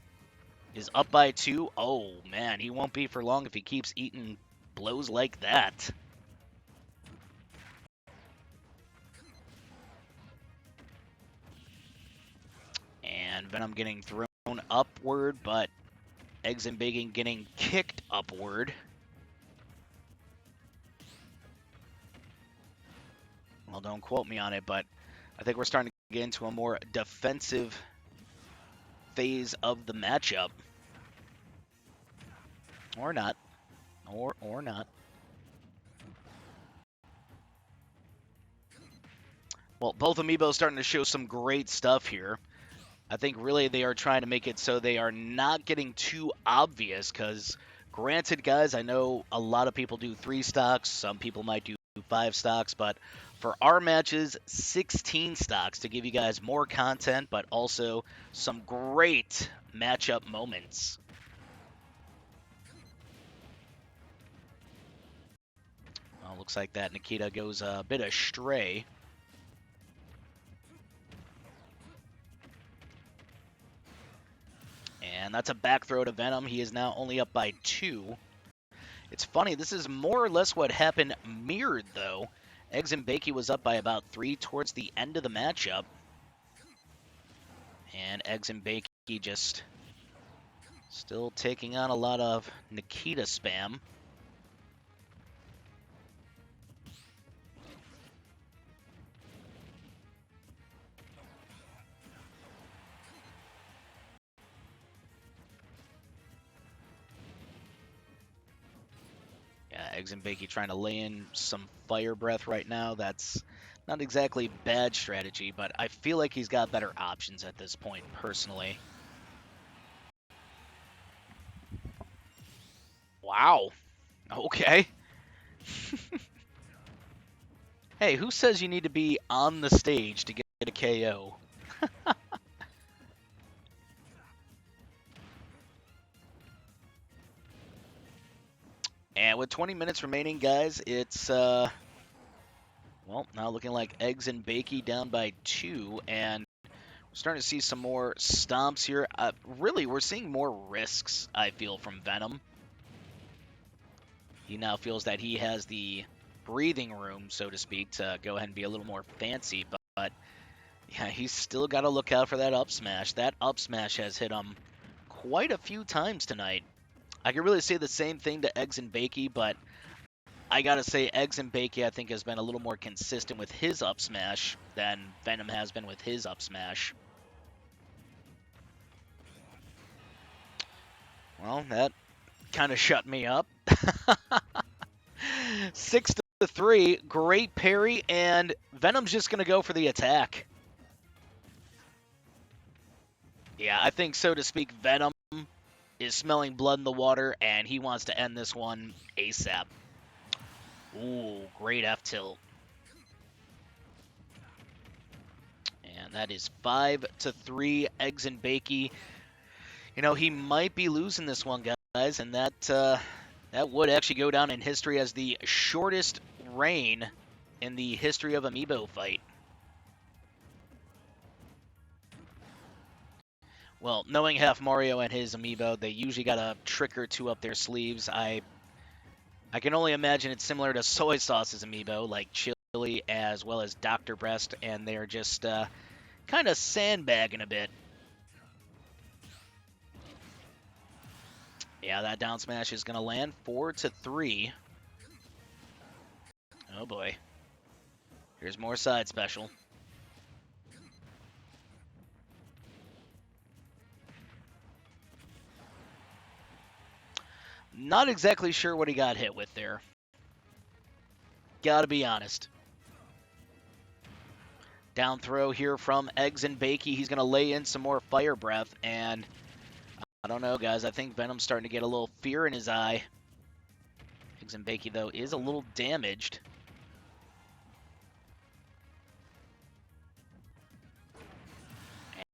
is up by 2. Oh man, he won't be for long if he keeps eating blows like that. And Venom getting thrown upward, but Eggs and Bacon getting kicked upward. Well, don't quote me on it, but I think we're starting to get into a more defensive phase of the matchup. Or not. Or not. Well, both Amiibos starting to show some great stuff here. I think really they are trying to make it so they are not getting too obvious, because granted, guys, I know a lot of people do 3 stocks, some people might do 5 stocks, but for our matches, 16 stocks to give you guys more content, but also some great matchup moments. Well, looks like that Nikita goes a bit astray. And that's a back throw to Venom. He is now only up by 2. It's funny, this is more or less what happened mirrored, though. Eggs and Bakey was up by about 3 towards the end of the matchup. And Eggs and Bakey just still taking on a lot of Nikita spam. Yeah, Eggs and Bakey trying to lay in some fire breath right now. That's not exactly bad strategy, but I feel like he's got better options at this point, personally. Wow. Okay. Hey, who says you need to be on the stage to get a KO? And with 20 minutes remaining, guys, it's, well, now looking like Eggs and Bakey down by 2, and we're starting to see some more stomps here. Really, we're seeing more risks, I feel, from Venom. He now feels that he has the breathing room, so to speak, to go ahead and be a little more fancy, but Yeah, he's still got to look out for that up smash. That up smash has hit him quite a few times tonight. I can really say the same thing to Eggs and Bakey, but I gotta say Eggs and Bakey I think has been a little more consistent with his up smash than Venom has been with his up smash. Well, that kind of shut me up. 6-3, great parry, and Venom's just gonna go for the attack. Yeah, I think so to speak. Venom is smelling blood in the water, and he wants to end this one ASAP. Ooh, great F tilt. And that is 5-3, Eggs and Bakey. You know, he might be losing this one, guys, and that would actually go down in history as the shortest reign in the history of Amiibo fight. Well, knowing half Mario and his Amiibo, they usually got a trick or two up their sleeves. I can only imagine it's similar to Soy Sauce's Amiibo, like Chili as well as Dr. Breast, and they're just kind of sandbagging a bit. Yeah, that down smash is going to land 4-3. Oh boy. Here's more side special. Not exactly sure what he got hit with there. Gotta be honest. Down throw here from Eggs and Bakey. He's going to lay in some more Fire Breath, and I don't know, guys. I think Venom's starting to get a little fear in his eye. Eggs and Bakey, though, is a little damaged.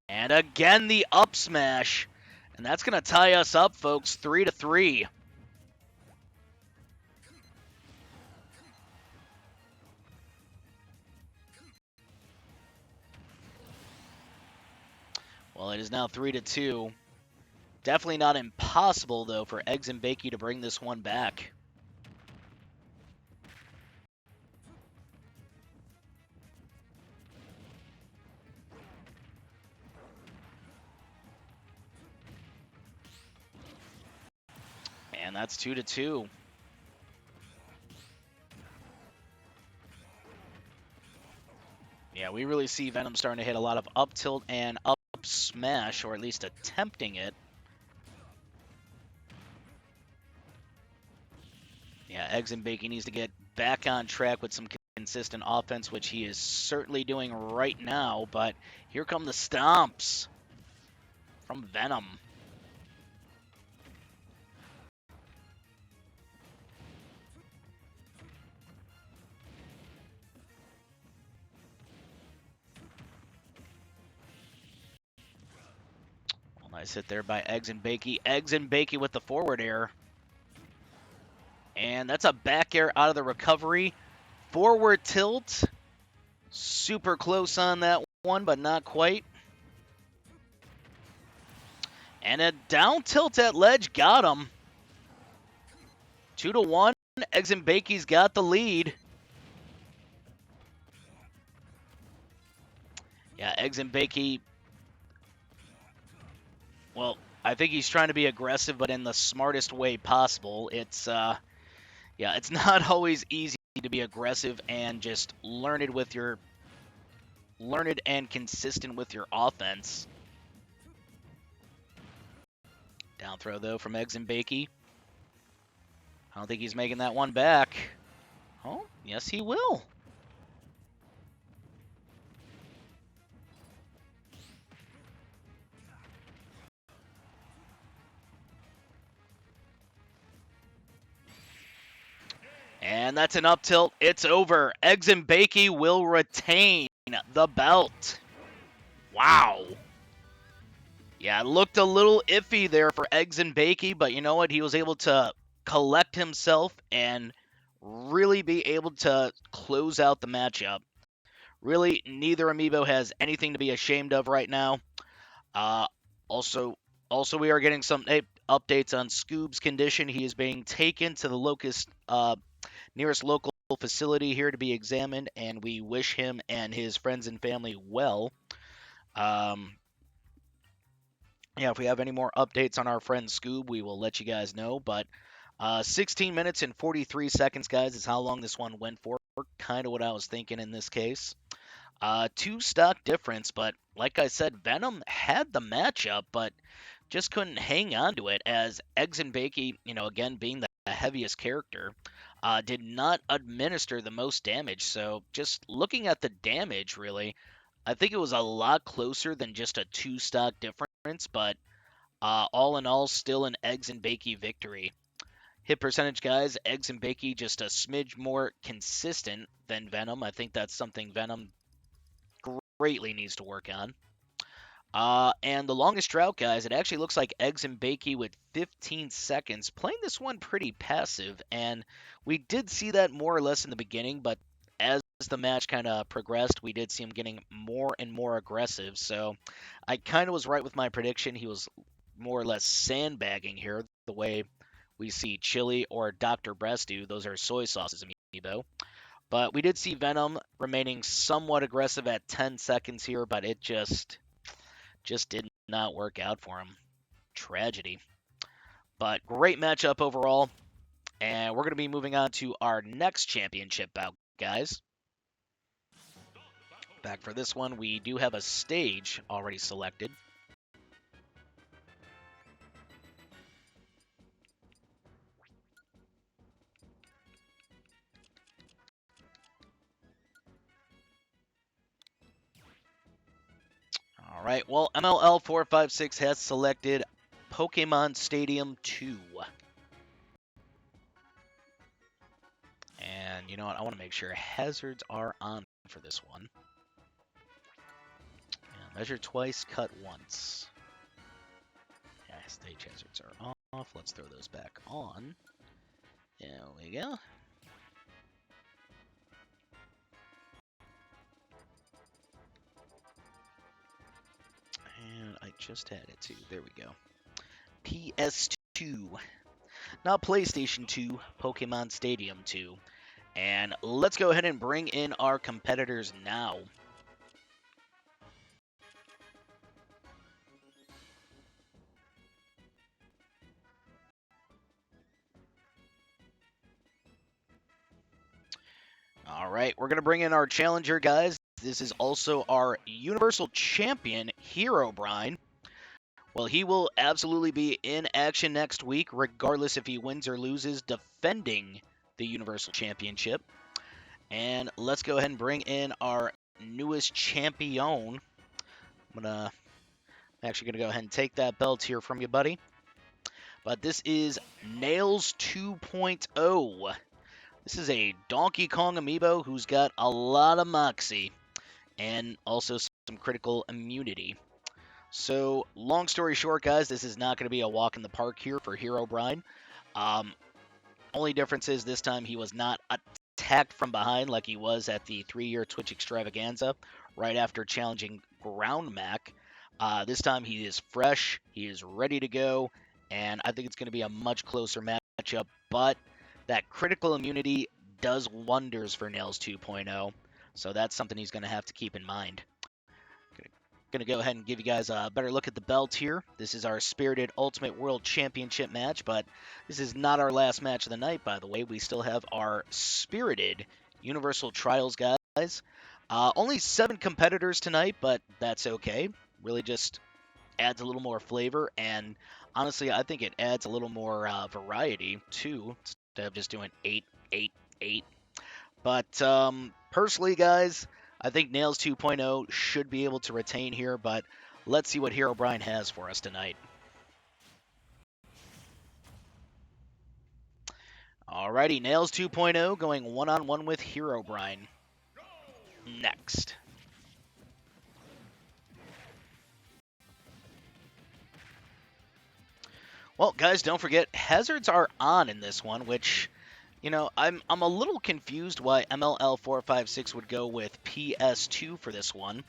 And again, the up smash. And that's going to tie us up, folks, 3-3. Well, it is now 3-2. Definitely not impossible, though, for Eggs and Bakey to bring this one back. And that's 2-2. Yeah, we really see Venom starting to hit a lot of up tilt and up smash, or at least attempting it. Yeah, Eggs and Bacon needs to get back on track with some consistent offense, which he is certainly doing right now, but here come the stomps from Venom. Well, nice hit there by Eggs and Bakey. Eggs and Bakey with the forward air. And that's a back air out of the recovery. Forward tilt. Super close on that one, but not quite. And a down tilt at ledge got him. 2-1. Eggs and Bakey's got the lead. Yeah, Eggs and Bakey. Well, I think he's trying to be aggressive, but in the smartest way possible. It's it's not always easy to be aggressive and just learned and consistent with your offense. Down throw though from Eggs and Bakey. I don't think he's making that one back. Oh, yes he will. And that's an up tilt. It's over. Eggs and Bakey will retain the belt. Wow. Yeah, it looked a little iffy there for Eggs and Bakey, but you know what? He was able to collect himself and really be able to close out the matchup. Really, neither Amiibo has anything to be ashamed of right now. Also, we are getting some updates on Scoob's condition. He is being taken to the nearest local facility here to be examined, and we wish him and his friends and family well. Um, yeah, if we have any more updates on our friend Scoob, we will let you guys know. But 16 minutes and 43 seconds, guys, is how long this one went for. Kind of what I was thinking in this case. Two stock difference, but like I said, Venom had the matchup, but just couldn't hang on to it as Eggs and Bakey, again being the heaviest character, did not administer the most damage. So just looking at the damage, really, I think it was a lot closer than just a two stock difference, but all in all, still an Eggs and Bakey victory. Hit percentage, guys, Eggs and Bakey just a smidge more consistent than Venom. I think that's something Venom greatly needs to work on. And the longest drought, guys, it actually looks like Eggs and Bakey with 15 seconds, playing this one pretty passive. And we did see that more or less in the beginning, but as the match kind of progressed, we did see him getting more and more aggressive. So I kind of was right with my prediction. He was more or less sandbagging here, the way we see Chili or Dr. Breast do. Those are soy sauces, amiibo. But we did see Venom remaining somewhat aggressive at 10 seconds here, but it just did not work out for him. Tragedy. But great matchup overall. And we're going to be moving on to our next championship bout, guys. Back for this one, we do have a stage already selected. All right, well, MLL456 has selected Pokemon Stadium 2. And you know what? I want to make sure hazards are on for this one. Yeah, measure twice, cut once. Yeah, stage hazards are off. Let's throw those back on. There we go. And I just had it too. There we go. PS2. Not PlayStation 2, Pokemon Stadium 2. And let's go ahead and bring in our competitors now. All right, we're going to bring in our challenger, guys. This is also our Universal Champion, Herobrine. Well, he will absolutely be in action next week, regardless if he wins or loses, defending the Universal Championship. And let's go ahead and bring in our newest champion. I'm actually going to go ahead and take that belt here from you, buddy. But this is Nails 2.0. This is a Donkey Kong amiibo who's got a lot of moxie and also some critical immunity. So, long story short, guys, this is not going to be a walk in the park here for Herobrine. Only difference is this time he was not attacked from behind like he was at the 3-year Twitch Extravaganza right after challenging Ground Mac. This time he is fresh, he is ready to go, and I think it's going to be a much closer matchup, but that critical immunity does wonders for Nails 2.0, so that's something he's going to have to keep in mind. Going to go ahead and give you guys a better look at the belt here. This is our Spirited Ultimate World Championship match, but this is not our last match of the night, by the way. We still have our Spirited Universal Trials, guys. Only 7 competitors tonight, but that's okay. Really just adds a little more flavor, and honestly, I think it adds a little more variety, too, instead of just doing 8, 8, 8. But personally, guys, I think Nails 2.0 should be able to retain here, but let's see what Herobrine has for us tonight. Alrighty, Nails 2.0 going one-on-one with Herobrine. Next. Well, guys, don't forget, hazards are on in this one, which, I'm a little confused why MLL456 would go with PS2 for this one.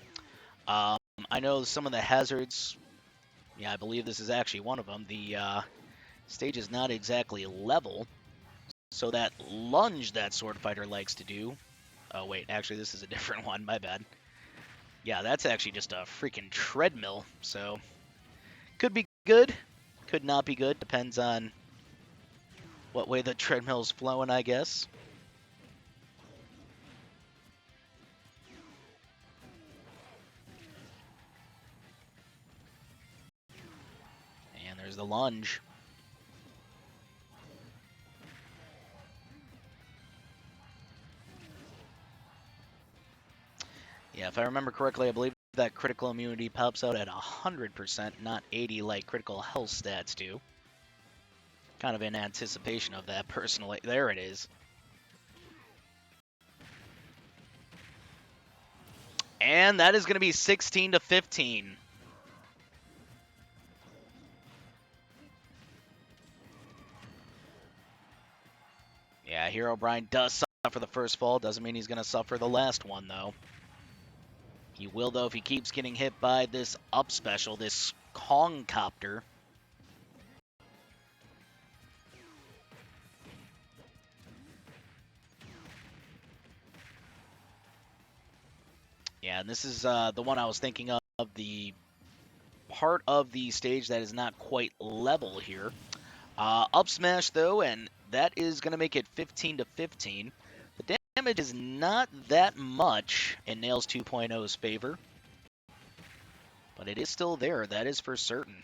I know some of the hazards, yeah, I believe this is actually one of them. The stage is not exactly level, so that lunge that Sword Fighter likes to do. Oh, wait, actually, this is a different one. My bad. Yeah, that's actually just a freaking treadmill. So, could be good, could not be good. Depends on what way the treadmill's flowing, I guess. And there's the lunge. Yeah, if I remember correctly, I believe that critical immunity pops out at 100%, not 80 like critical health stats do. Kind of in anticipation of that, personally. There it is. And that is going to be 16 to 15. Yeah, Herobrine does suffer the first fall. Doesn't mean he's going to suffer the last one, though. He will, though, if he keeps getting hit by this up special, this Kong Copter. Yeah, and this is the one I was thinking of, the part of the stage that is not quite level here. Up smash, though, and that is going to make it 15 to 15. The damage is not that much in Nails 2.0's favor, but it is still there. That is for certain.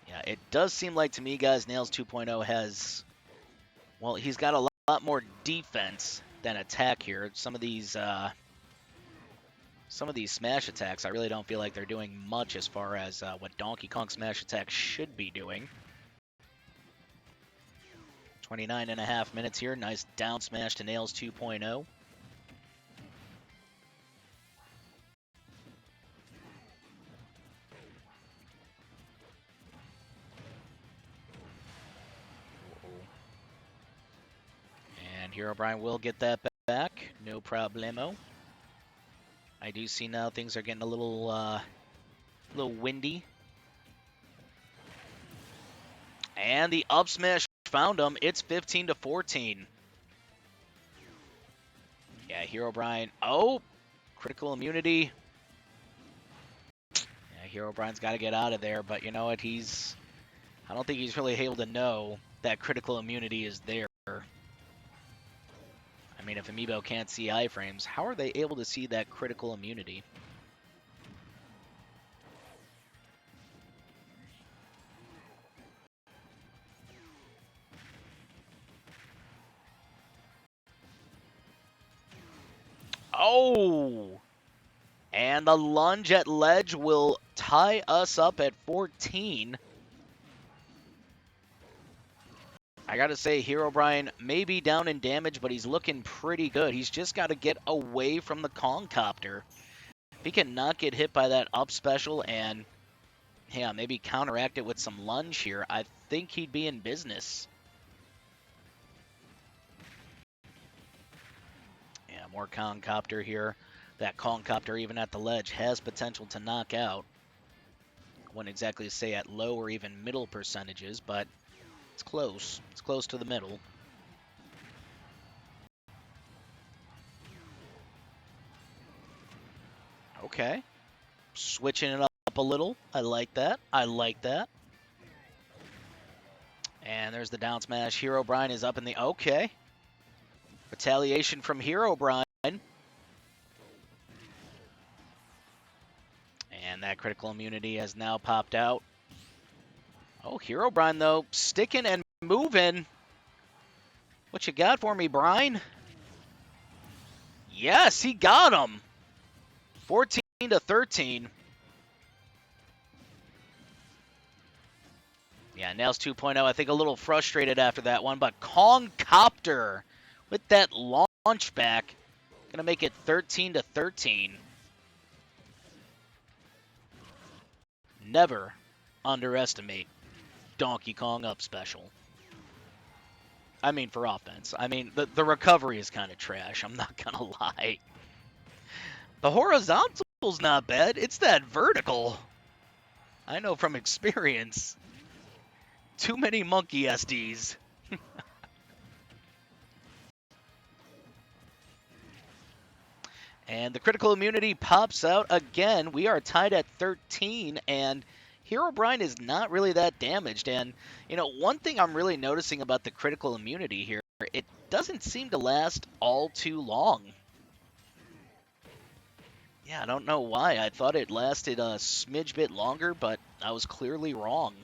Yeah, it does seem like to me, guys, Nails 2.0 has, well, he's got a lot more defense than attack here. Some of these smash attacks, I really don't feel like they're doing much as far as what Donkey Kong smash attacks should be doing. 29.5 minutes here. Nice down smash to Nails 2.0. And Herobrine will get that back. No problemo. I do see now things are getting a little windy. And the up smash found him. It's 15 to 14. Yeah, Herobrine. Oh, critical immunity. Yeah, Herobrine's got to get out of there, but you know what? I don't think he's really able to know that critical immunity is there. I mean, if Amiibo can't see iframes, how are they able to see that critical immunity? Oh! And the lunge at ledge will tie us up at 14. I got to say, Herobrine may be down in damage, but he's looking pretty good. He's just got to get away from the Kong Copter. If he can not get hit by that up special and, yeah, maybe counteract it with some lunge here, I think he'd be in business. Yeah, more Kong Copter here. That Kong Copter, even at the ledge, has potential to knock out. I wouldn't exactly say at low or even middle percentages, but it's close. It's close to the middle. Okay. Switching it up a little. I like that. I like that. And there's the down smash. Herobrine is up in the... Okay. Retaliation from Herobrine. And that critical immunity has now popped out. Oh, Herobrine, though, sticking and moving. What you got for me, Brine? Yes, he got him. 14 to 13. Yeah, Nails 2.0, I think a little frustrated after that one, but Kong Copter with that launch back, gonna make it 13 to 13. Never underestimate Donkey Kong up special. I mean, for offense. I mean, the recovery is kind of trash, I'm not gonna lie. The horizontal's not bad, it's that vertical. I know from experience. Too many monkey SDs. And the critical immunity pops out again. We are tied at 13, and Herobrine is not really that damaged. And, one thing I'm really noticing about the critical immunity here, it doesn't seem to last all too long. Yeah, I don't know why. I thought it lasted a smidge bit longer, but I was clearly wrong.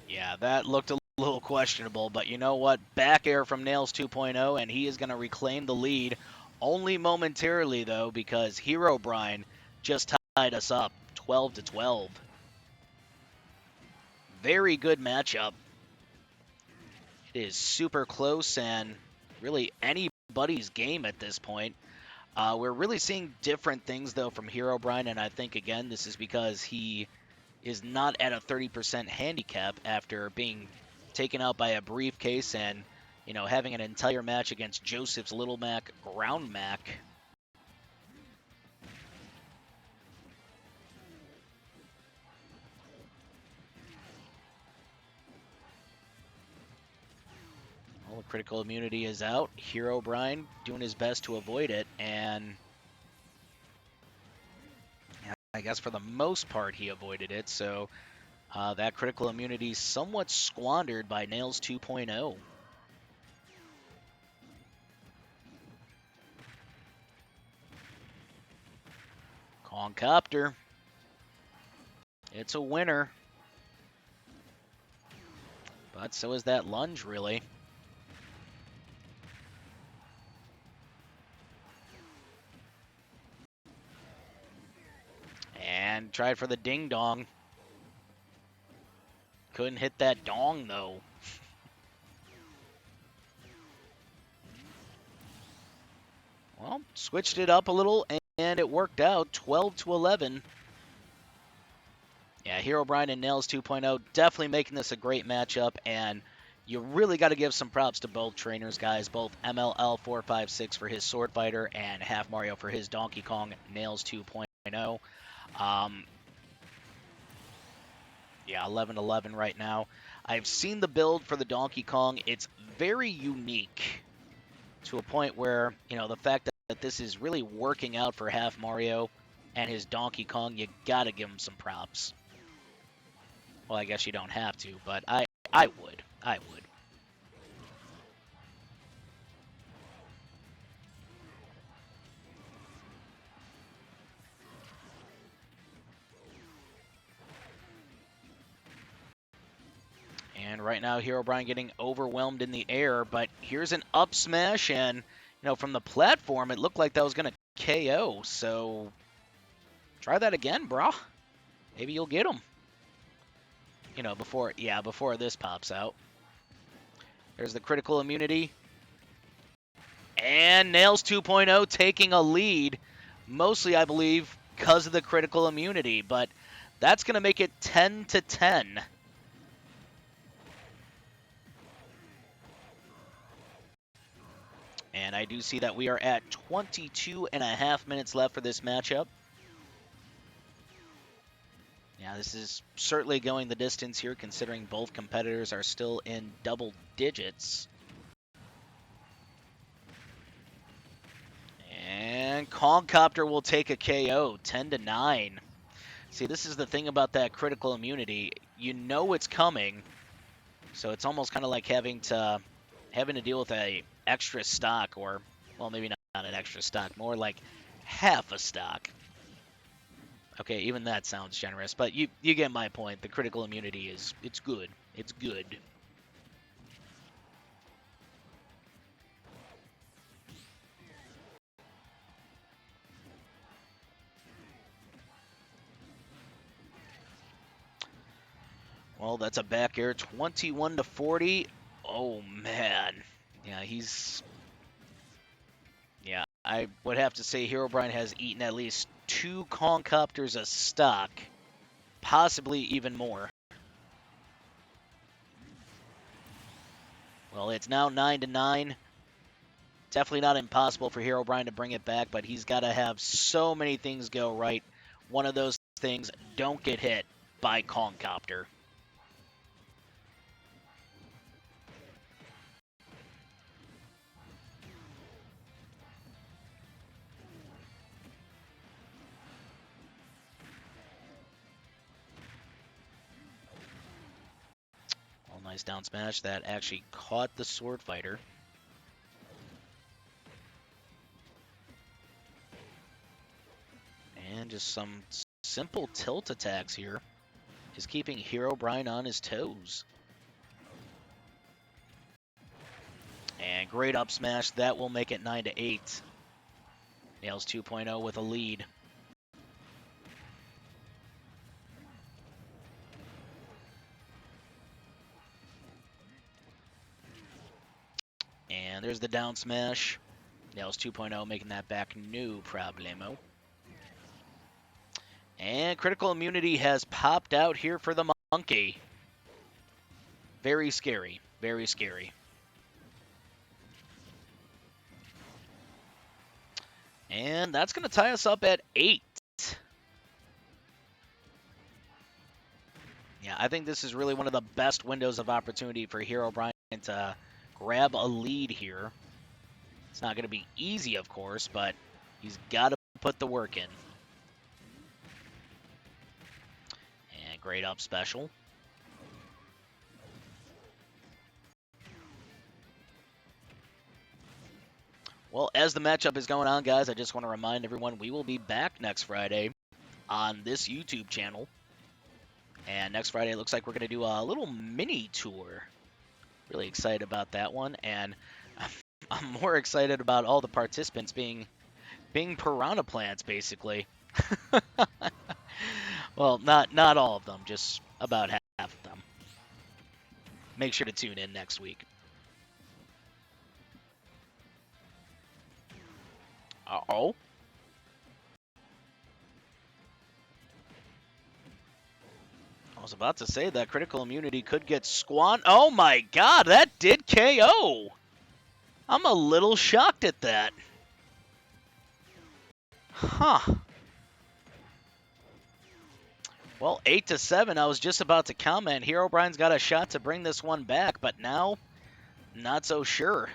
Yeah, that looked a little questionable, but you know what? Back air from Nails 2.0, and he is going to reclaim the lead only momentarily, though, because Herobrine just tied us up 12-12. Very good matchup. It is super close and really anybody's game at this point. We're really seeing different things, though, from Herobrine, and I think, again, this is because he is not at a 30% handicap after being taken out by a briefcase and, having an entire match against Joseph's Little Mac, Ground Mac. Well, the critical immunity is out. Herobrine doing his best to avoid it, and I guess for the most part he avoided it, so that critical immunity somewhat squandered by Nails 2.0. Concopter. It's a winner. But so is that lunge, really. And tried for the ding-dong. Couldn't hit that dong, though. Well, switched it up a little, and it worked out. 12-11. Yeah, Herobrine and Nails 2.0 definitely making this a great matchup, and you really got to give some props to both trainers, guys. Both MLL456 for his Sword Fighter and Half Mario for his Donkey Kong Nails 2.0. Yeah, 11-11 right now. I've seen the build for the Donkey Kong. It's very unique to a point where, the fact that this is really working out for Half Mario and his Donkey Kong, you got to give him some props. Well, I guess you don't have to, but I would. I would. And right now, Herobrine getting overwhelmed in the air, but here's an up smash, and, from the platform, it looked like that was going to KO, so try that again, brah. Maybe you'll get him. Before this pops out. There's the critical immunity. And Nails 2.0 taking a lead, mostly, I believe, because of the critical immunity, but that's going to make it 10-10. And I do see that we are at 22.5 minutes left for this matchup. Yeah, this is certainly going the distance here, considering both competitors are still in double digits. And Concopter will take a KO, 10-9. See, this is the thing about that critical immunity. You know it's coming, so it's almost kind of like having to deal with a extra stock, or, well, maybe not an extra stock, more like half a stock. Okay, even that sounds generous, but you get my point. The critical immunity it's good. It's good. Well, that's a back air, 21-40. Oh man, yeah, yeah. I would have to say Herobrine has eaten at least 2 Concopters a stock, possibly even more. Well, it's now 9-9. Definitely not impossible for Herobrine to bring it back, but he's got to have so many things go right. One of those things, don't get hit by Kongcopter. Oh, nice down smash. That actually caught the Sword Fighter. And just some simple tilt attacks here is keeping Herobrine on his toes. And great up smash. That will make it 9-8. Nails 2.0 with a lead. And there's the down smash. Nails 2.0 making that back no problemo. And critical immunity has popped out here for the monkey. Very scary. Very scary. And that's going to tie us up at 8. Yeah, I think this is really one of the best windows of opportunity for Herobrine to grab a lead here. It's not going to be easy, of course, but he's got to put the work in. And great up special. Well, as the matchup is going on, guys, I just want to remind everyone we will be back next Friday on this YouTube channel. And next Friday, it looks like we're going to do a little mini tour. Really excited about that one. And I'm more excited about all the participants being piranha plants, basically. Well, not all of them, just about half of them. Make sure to tune in next week. Uh-oh. I was about to say that critical immunity could get squan. Oh my god, that did KO! I'm a little shocked at that. Huh. Well, 8-7, I was just about to comment. Herobrine's got a shot to bring this one back, but now, not so sure.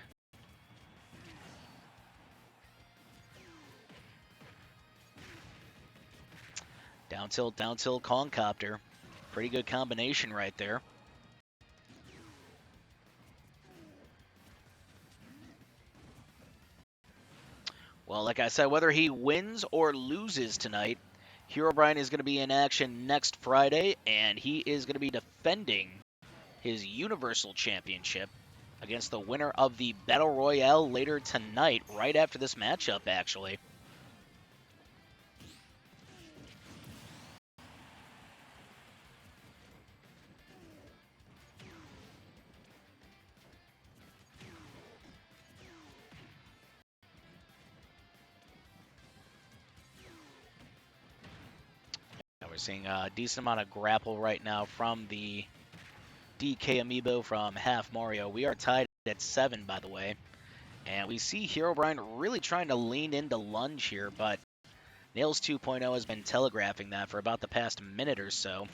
Down tilt, Kongcopter. Pretty good combination right there. Well, like I said, whether he wins or loses tonight, Herobrine is going to be in action next Friday, and he is going to be defending his Universal Championship against the winner of the Battle Royale later tonight, right after this matchup, actually. We're seeing a decent amount of grapple right now from the DK Amiibo from Half Mario. We are tied at 7, by the way. And we see Herobrine really trying to lean into lunge here, but Nails 2.0 has been telegraphing that for about the past minute or so.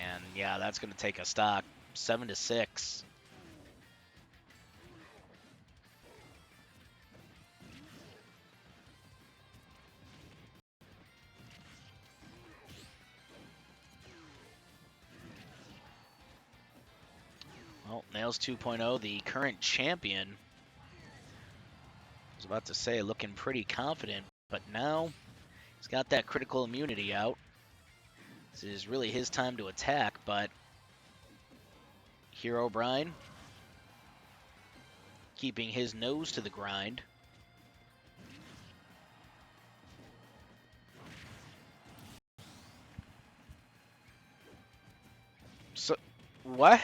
And yeah, that's going to take a stock. 7-6. Well, Nails 2.0, the current champion, I was about to say looking pretty confident, but now he's got that critical immunity out. This is really his time to attack, but Herobrine keeping his nose to the grind. So, what?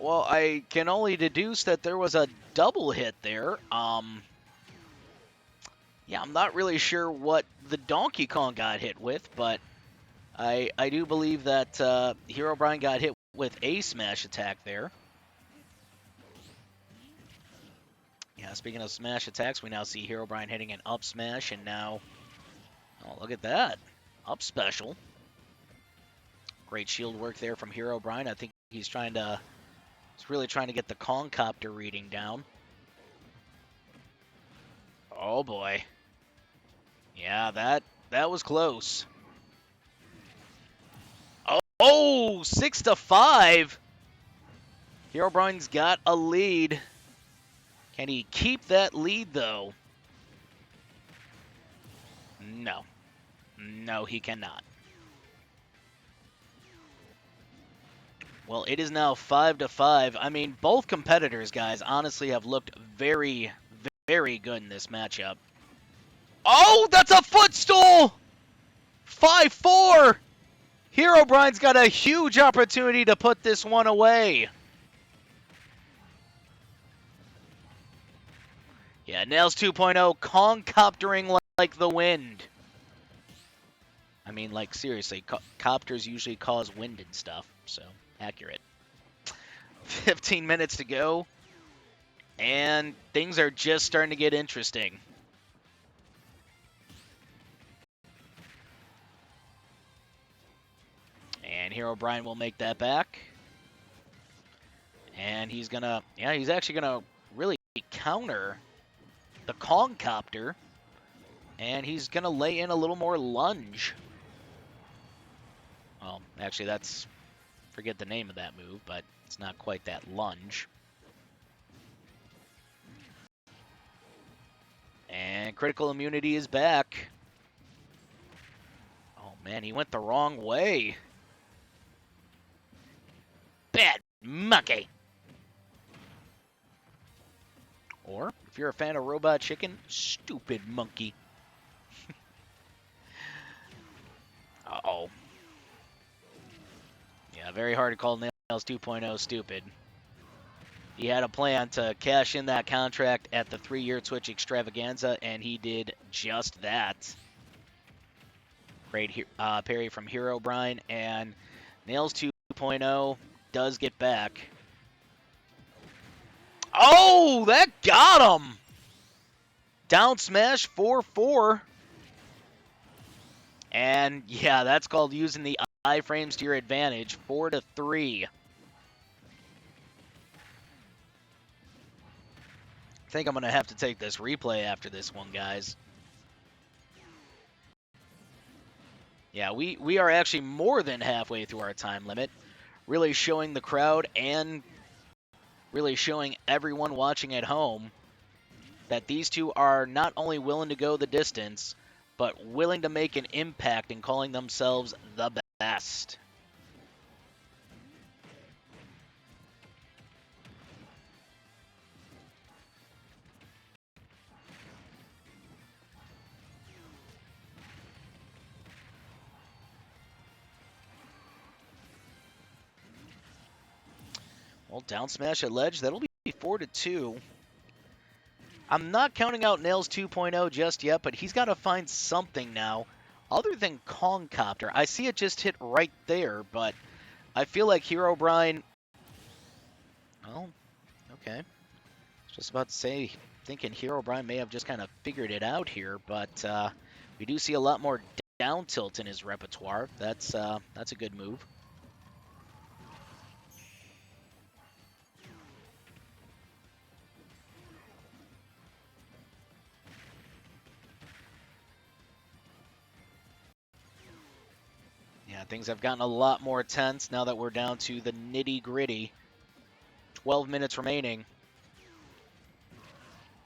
Well, I can only deduce that there was a double hit there. Yeah, I'm not really sure what the Donkey Kong got hit with, but I do believe that Herobrine got hit with a smash attack there. Yeah, speaking of smash attacks, we now see Herobrine hitting an up smash, and now, oh, look at that. Up special. Great shield work there from Herobrine. I think he's really trying to get the Kongcopter reading down. Oh boy. Yeah, that was close. Oh, 6-5. Herobrine's got a lead. Can he keep that lead, though? No. No, he cannot. Well, it is now 5-5. I mean, both competitors, guys, honestly have looked very, very good in this matchup. Oh, that's a footstool! 5-4! Herobrine's got a huge opportunity to put this one away. Yeah, Nails 2.0 Kongcoptering like the wind. I mean, like, seriously, copters usually cause wind and stuff, so accurate. 15 minutes to go, and things are just starting to get interesting. And Herobrine will make that back. And he's actually gonna really counter the Kongcopter. And he's gonna lay in a little more lunge. Well, actually, forget the name of that move, but it's not quite that lunge. And critical immunity is back. Oh man, he went the wrong way. Bad monkey. Or, if you're a fan of Robot Chicken, stupid monkey. Uh-oh. Yeah, very hard to call Nails 2.0 stupid. He had a plan to cash in that contract at the 3-year Twitch extravaganza, and he did just that. Great parry from Herobrine, and Nails 2.0 does get back. Oh, that got him! Down smash 4-4. And yeah, that's called using the iframes to your advantage. 4-3. I think I'm going to have to take this replay after this one, guys. Yeah, we are actually more than halfway through our time limit. Really showing the crowd and really showing everyone watching at home that these two are not only willing to go the distance, but willing to make an impact in calling themselves the best. Well, down smash at ledge, that'll be 4-2. I'm not counting out Nails 2.0 just yet, but he's got to find something now other than Kongcopter. I see it just hit right there, but I feel like Herobrine... Oh, okay. I was just about to say, thinking Herobrine may have just kind of figured it out here, but we do see a lot more down tilt in his repertoire. That's a good move. Yeah, things have gotten a lot more tense now that we're down to the nitty-gritty. 12 minutes remaining.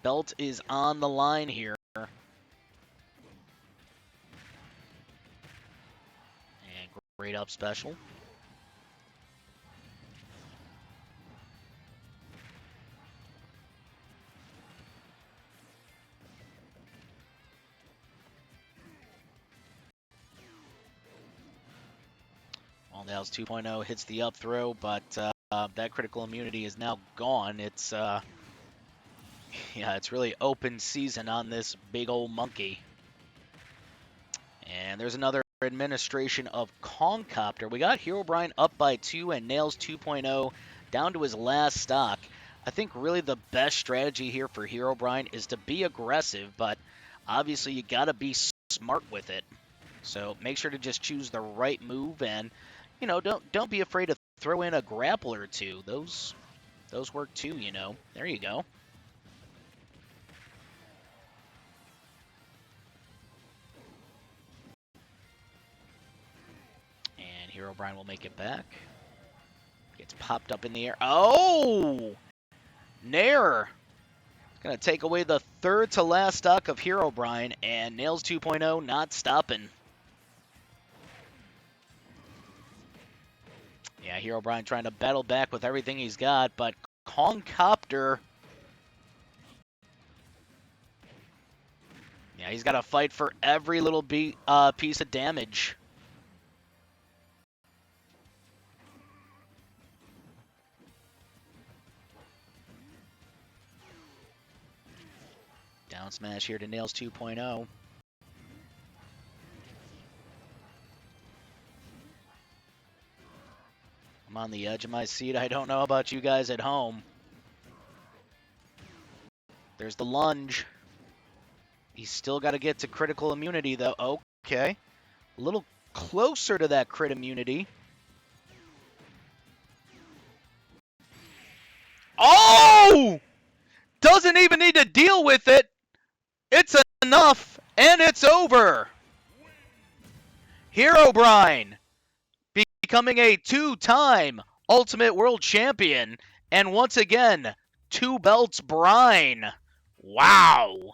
Belt is on the line here. And great up special. Well, Nails 2.0 hits the up throw, but that critical immunity is now gone. It's yeah, it's really open season on this big old monkey. And there's another administration of Kongcopter. We got Herobrine up by 2 and Nails 2.0 down to his last stock. I think really the best strategy here for Herobrine is to be aggressive, but obviously you got to be smart with it. So make sure to just choose the right move, and don't be afraid to throw in a grapple or two. Those work too. There you go. And Herobrine will make it back. Gets popped up in the air. Oh! Nair! Gonna take away the third to last stock of Herobrine, and Nails 2.0 not stopping. Yeah, Herobrine trying to battle back with everything he's got, but Kongcopter. Yeah, he's got to fight for every little piece of damage. Down smash here to Nails 2.0. I'm on the edge of my seat. I don't know about you guys at home. There's the lunge. He's still got to get to critical immunity, though. Okay. A little closer to that crit immunity. Oh! Doesn't even need to deal with it. It's enough, and it's over. Herobrine becoming a 2-time Ultimate World Champion, and once again, 2 belts brine. Wow.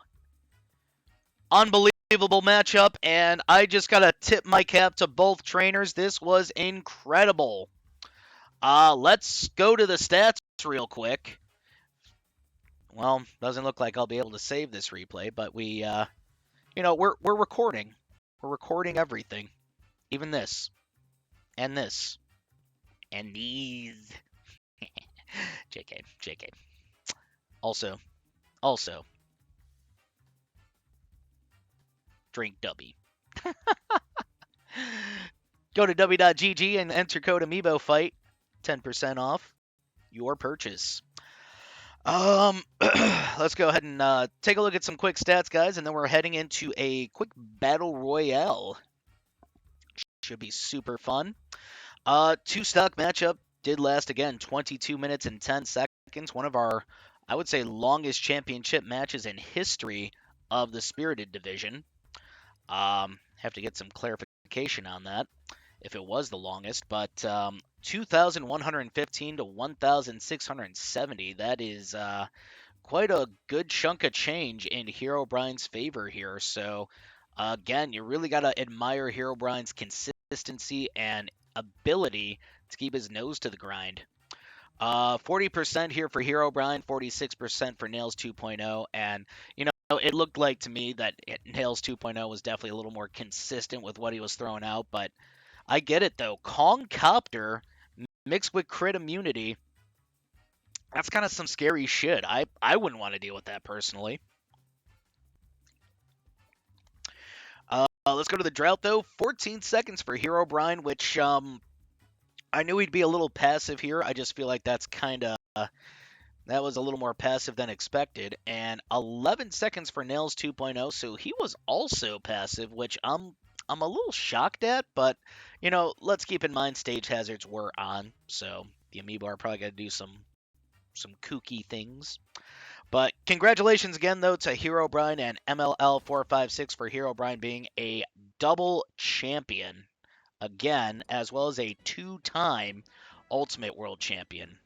Unbelievable matchup, and I just gotta tip my cap to both trainers. This was incredible. Let's go to the stats real quick. Well, doesn't look like I'll be able to save this replay, but we're recording. We're recording everything, even this, and this, and these. JK. Also, drink Dubby. Go to w.gg and enter code AmoeboFight, 10% off your purchase. Let's go ahead and take a look at some quick stats, guys, and then we're heading into a quick battle royale. Should be super fun. 2-stock matchup did last again 22 minutes and 10 seconds. One of our, I would say, longest championship matches in history of the Spirited division. Have to get some clarification on that, if it was the longest, but 2,115 to 1,670. That is quite a good chunk of change in Herobrine's favor here. So, again, you really got to admire Herobrine's consistency and ability to keep his nose to the grind. 40% here for Herobrine, 46% for Nails 2.0, and it looked like to me that Nails 2.0 was definitely a little more consistent with what he was throwing out, but I get it though. Kongcopter mixed with crit immunity, that's kind of some scary shit. I wouldn't want to deal with that personally. Let's go to the drought though. 14 seconds for Herobrine, which I knew he'd be a little passive here. I just feel like that's kind of that was a little more passive than expected. And 11 seconds for Nails 2.0, so he was also passive, which I'm a little shocked at, but let's keep in mind stage hazards were on, so the Amiibo are probably gonna do some kooky things. But congratulations again though to Herobrine and MLL456 for Herobrine being a double champion again, as well as a 2-time Ultimate World Champion.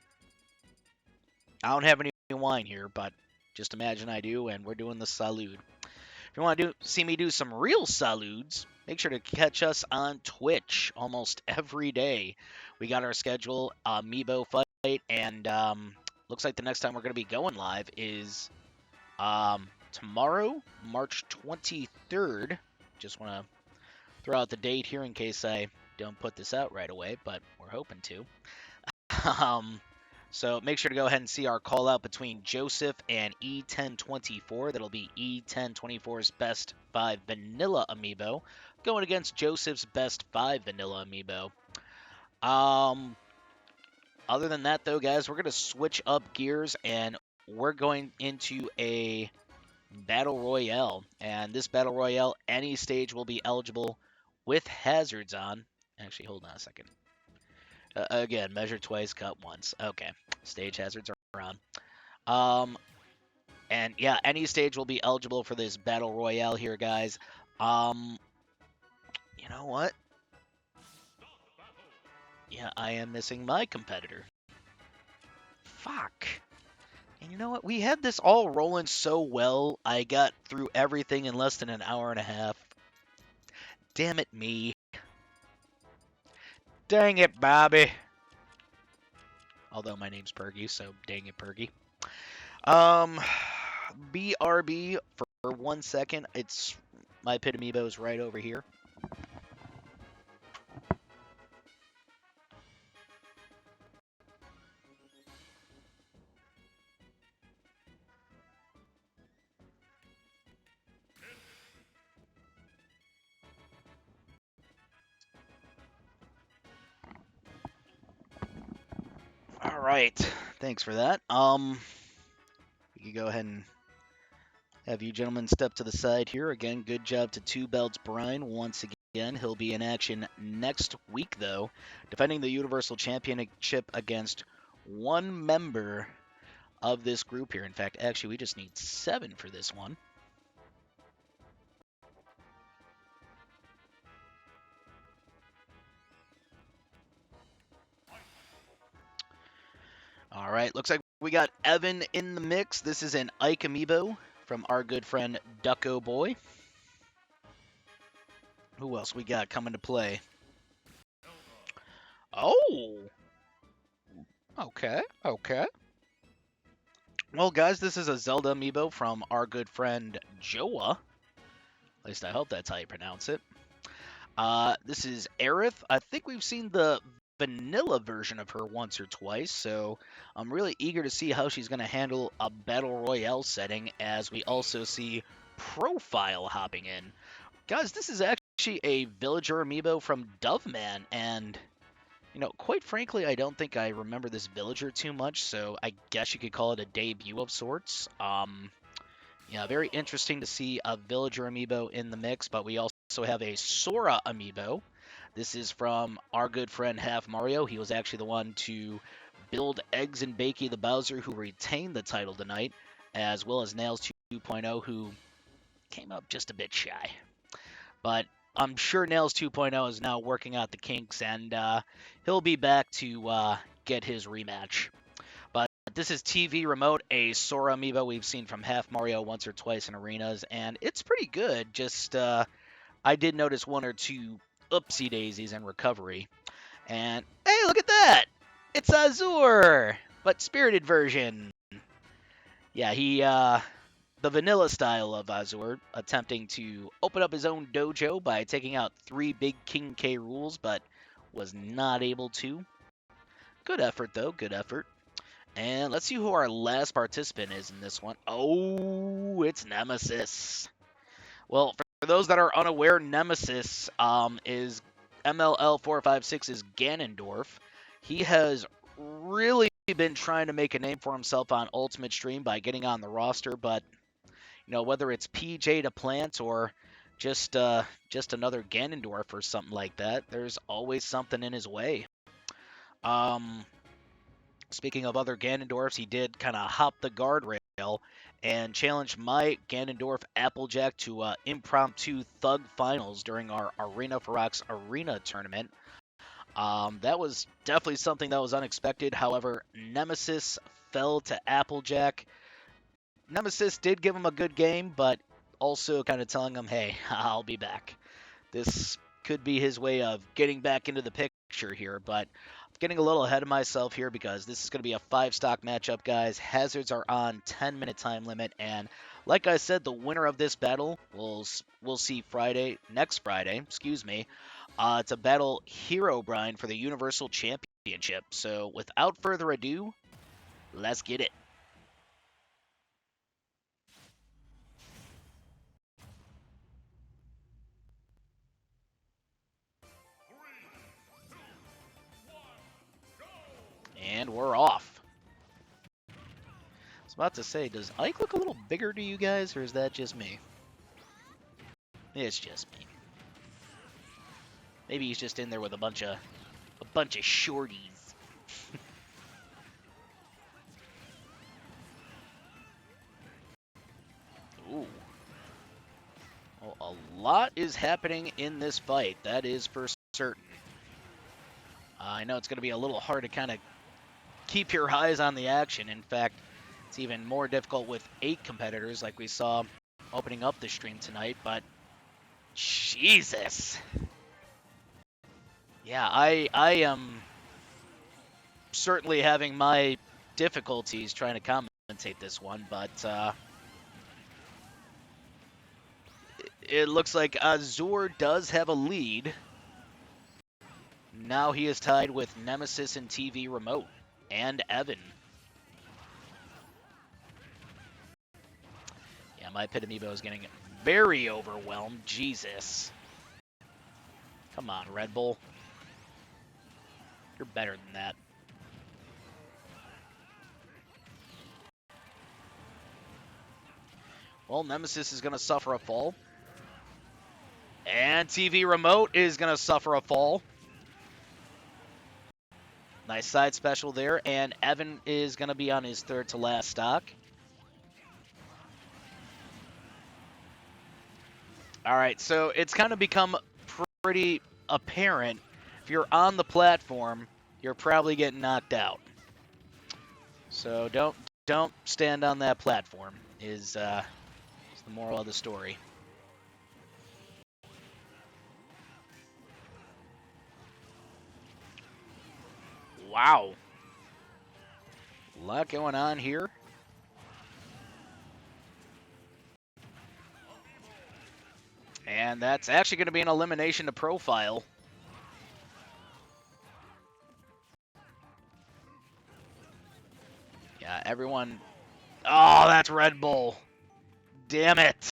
I don't have any wine here, but just imagine I do, and we're doing the salute. If you want to see me do some real salutes, make sure to catch us on Twitch almost every day. We got our schedule, Amiibo Fight, and looks like the next time we're going to be going live is tomorrow, March 23rd. Just want to throw out the date here in case I don't put this out right away, but we're hoping to. So make sure to go ahead and see our call out between Joseph and E1024. That'll be E1024's best 5 vanilla amiibo going against Joseph's best 5 vanilla amiibo. Other than that, though, guys, we're going to switch up gears and we're going into a Battle Royale. And this Battle Royale, any stage will be eligible with hazards on. Actually, hold on a second. Again, measure twice, cut once. Okay, stage hazards are on. And yeah, any stage will be eligible for this Battle Royale here, guys. You know what? Yeah, I am missing my competitor. Fuck. And you know what? We had this all rolling so well. I got through everything in less than an hour and a half. Damn it, me. Dang it, Bobby. Although my name's Pergy, so dang it, Pergy. BRB for 1 second. It's my pit amiibo's right over here. All right. Thanks for that. We can go ahead and have you gentlemen step to the side here. Again, good job to Two Belts Brian once again. He'll be in action next week, though, defending the Universal Championship against one member of this group here. In fact, actually, we just need 7 for this one. All right, looks like we got Evan in the mix. This is an Ike amiibo from our good friend Ducko Boy. Who else we got coming to play? Oh! Okay. Well, guys, this is a Zelda amiibo from our good friend Joa. At least I hope that's how you pronounce it. This is Aerith. I think we've seen the vanilla version of her once or twice, so I'm really eager to see how she's going to handle a Battle Royale setting as we also see profile hopping in. Guys, this is actually a villager amiibo from Doveman, and quite frankly, I don't think I remember this villager too much, so I guess you could call it a debut of sorts. Yeah, very interesting to see a villager amiibo in the mix, but we also have a Sora amiibo. This is from our good friend Half Mario. He was actually the one to build Eggs and Bakey the Bowser, who retained the title tonight, as well as Nails 2.0, who came up just a bit shy. But I'm sure Nails 2.0 is now working out the kinks, and he'll be back to get his rematch. But this is TV Remote, a Sora amiibo we've seen from Half Mario once or twice in arenas, and it's pretty good. Just I did notice 1 or 2 oopsie daisies in recovery. And hey, look at that! It's Azur, but spirited version. Yeah, he the vanilla style of Azur, attempting to open up his own dojo by taking out 3 big King K rules, but was not able to. Good effort, though. Good effort. And let's see who our last participant is in this one. Oh, it's Nemesis. Well, for those that are unaware, Nemesis is MLL456's Ganondorf. He has really been trying to make a name for himself on Ultimate Stream by getting on the roster, but whether it's PJ to plant or just another Ganondorf or something like that, there's always something in his way. Speaking of other Ganondorfs, he did kind of hop the guardrail and challenge my Ganondorf Applejack to impromptu thug finals during our Arena for Rocks arena tournament. That was definitely something that was unexpected. However, Nemesis fell to Applejack. Nemesis did give him a good game, but also kind of telling him, hey, I'll be back. This could be his way of getting back into the picture here, but getting a little ahead of myself here because this is going to be a 5-stock matchup, guys. Hazards are on 10-minute time limit, and like I said, the winner of this battle we'll see next Friday, to battle Herobrine for the Universal Championship. So without further ado, Let's get it. And we're off. I was about to say, does Ike look a little bigger to you guys, or is that just me? It's just me. Maybe he's just in there with a bunch of shorties. Ooh. Well, a lot is happening in this fight. That is for certain. I know it's going to be a little hard to kind of keep your eyes on the action. In fact, it's even more difficult with 8 competitors like we saw opening up the stream tonight, but Jesus. Yeah, I am certainly having my difficulties trying to commentate this one, but it looks like Azure does have a lead. Now he is tied with Nemesis and TV Remote and Evan. Yeah, my Pit Amiibo is getting very overwhelmed. Jesus. Come on, Red Bull. You're better than that. Well, Nemesis is going to suffer a fall. And TV Remote is going to suffer a fall. Nice side special there. And Evan is going to be on his third to last stock. All right, so it's kind of become pretty apparent. If you're on the platform, you're probably getting knocked out. So don't stand on that platform is the moral of the story. Wow. A lot going on here. And that's actually going to be an elimination to profile. Yeah, everyone... Oh, that's Red Bull. Damn it.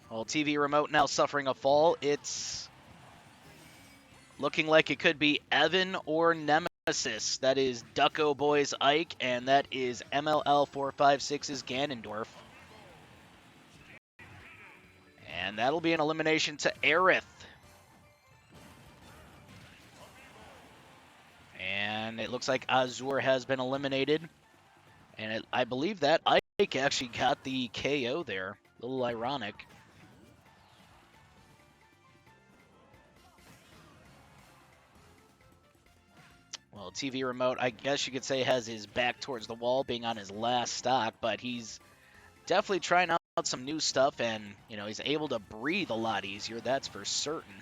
Well, TV Remote now suffering a fall. It's looking like it could be Evan or Nemesis. That is Ducko Boys Ike, and that is MLL456's Ganondorf. And that'll be an elimination to Aerith. And it looks like Azure has been eliminated. And I believe that Ike actually got the KO there. A little ironic. Well, TV Remote, I guess you could say, has his back towards the wall, being on his last stock, but he's definitely trying out some new stuff, and, you know, he's able to breathe a lot easier, that's for certain.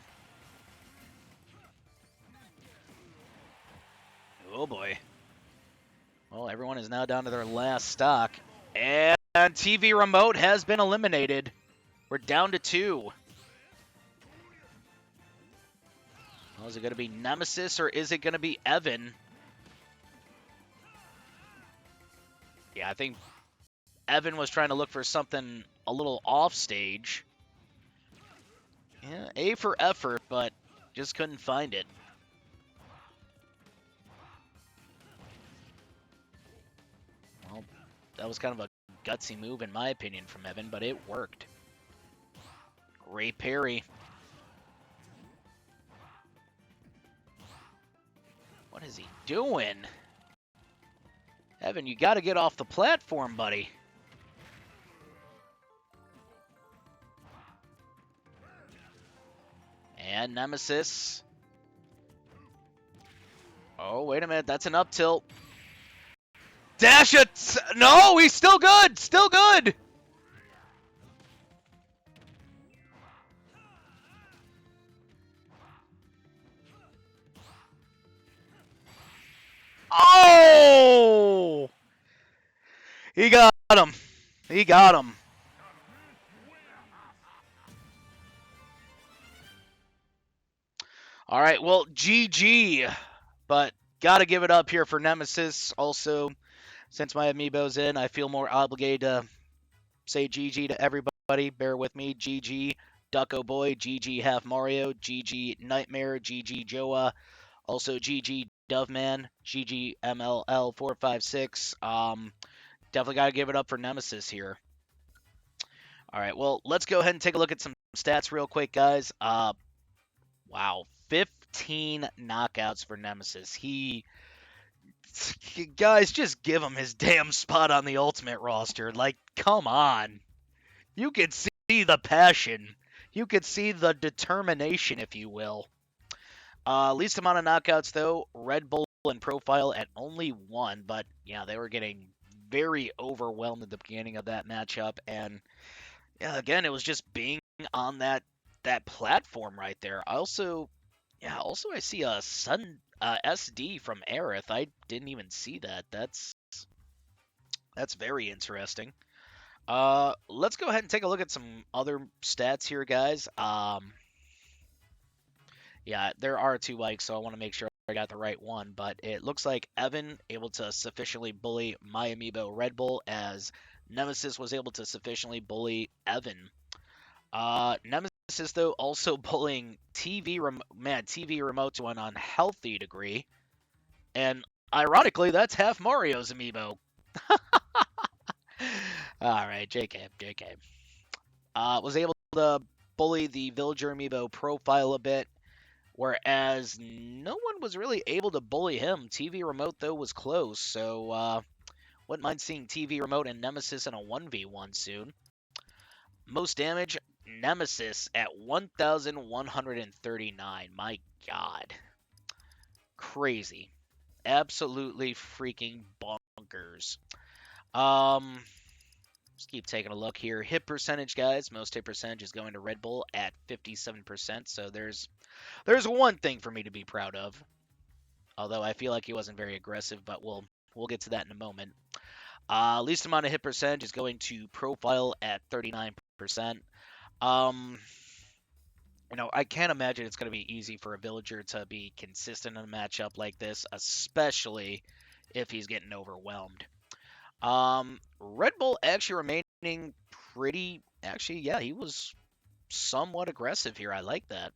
Oh, boy. Well, everyone is now down to their last stock, and TV Remote has been eliminated. We're down to 2. Well, is it going to be Nemesis, or is it going to be Evan? Yeah, I think Evan was trying to look for something a little off stage. Yeah, A for effort, but just couldn't find it. Well, that was kind of a gutsy move in my opinion from Evan, but it worked. Great parry. What is he doing? Evan, you got to get off the platform, buddy. And Nemesis. Oh, wait a minute. That's an up tilt. Dash it! No, he's still good! Still good! Oh! He got him. He got him. All right, well, GG. But gotta give it up here for Nemesis. Also, since my amiibo's in, I feel more obligated to say GG to everybody. Bear with me. GG Ducko Boy, GG Half Mario, GG Nightmare, GG Joa, also GG Doveman, GG MLL456. Definitely got to give it up for Nemesis here. All right, well, let's go ahead and take a look at some stats real quick, guys. Wow, 15 knockouts for Nemesis. Guys, just give him his damn spot on the Ultimate roster. Like, come on. You could see the passion. You could see the determination, if you will. Least amount of knockouts, though, Red Bull and Profile at only 1. But, yeah, they were getting very overwhelmed at the beginning of that matchup. And, yeah, again, it was just being on that platform right there. Also, I see a Sun SD from Aerith. I didn't even see that. That's very interesting. Let's go ahead and take a look at some other stats here, guys. Yeah, there are 2 likes, so I want to make sure I got the right one. But it looks like Evan able to sufficiently bully my amiibo Red Bull, as Nemesis was able to sufficiently bully Evan. Nemesis, though, also bullying TV remote to an unhealthy degree. And ironically, that's Half Mario's amiibo. All right, JK. Was able to bully the Villager amiibo Profile a bit, whereas no one was really able to bully him. TV Remote, though, was close, so wouldn't mind seeing TV Remote and Nemesis in a 1v1 soon. Most damage, Nemesis at 1,139. My God. Crazy. Absolutely freaking bonkers. Let's keep taking a look here. Hit percentage, guys. Most hit percentage is going to Red Bull at 57%. So there's one thing for me to be proud of. Although I feel like he wasn't very aggressive, but we'll get to that in a moment. Least amount of hit percentage is going to Profile at 39%. I can't imagine it's going to be easy for a Villager to be consistent in a matchup like this, especially if he's getting overwhelmed. Red Bull actually remaining pretty. Actually, yeah, he was somewhat aggressive here. I like that.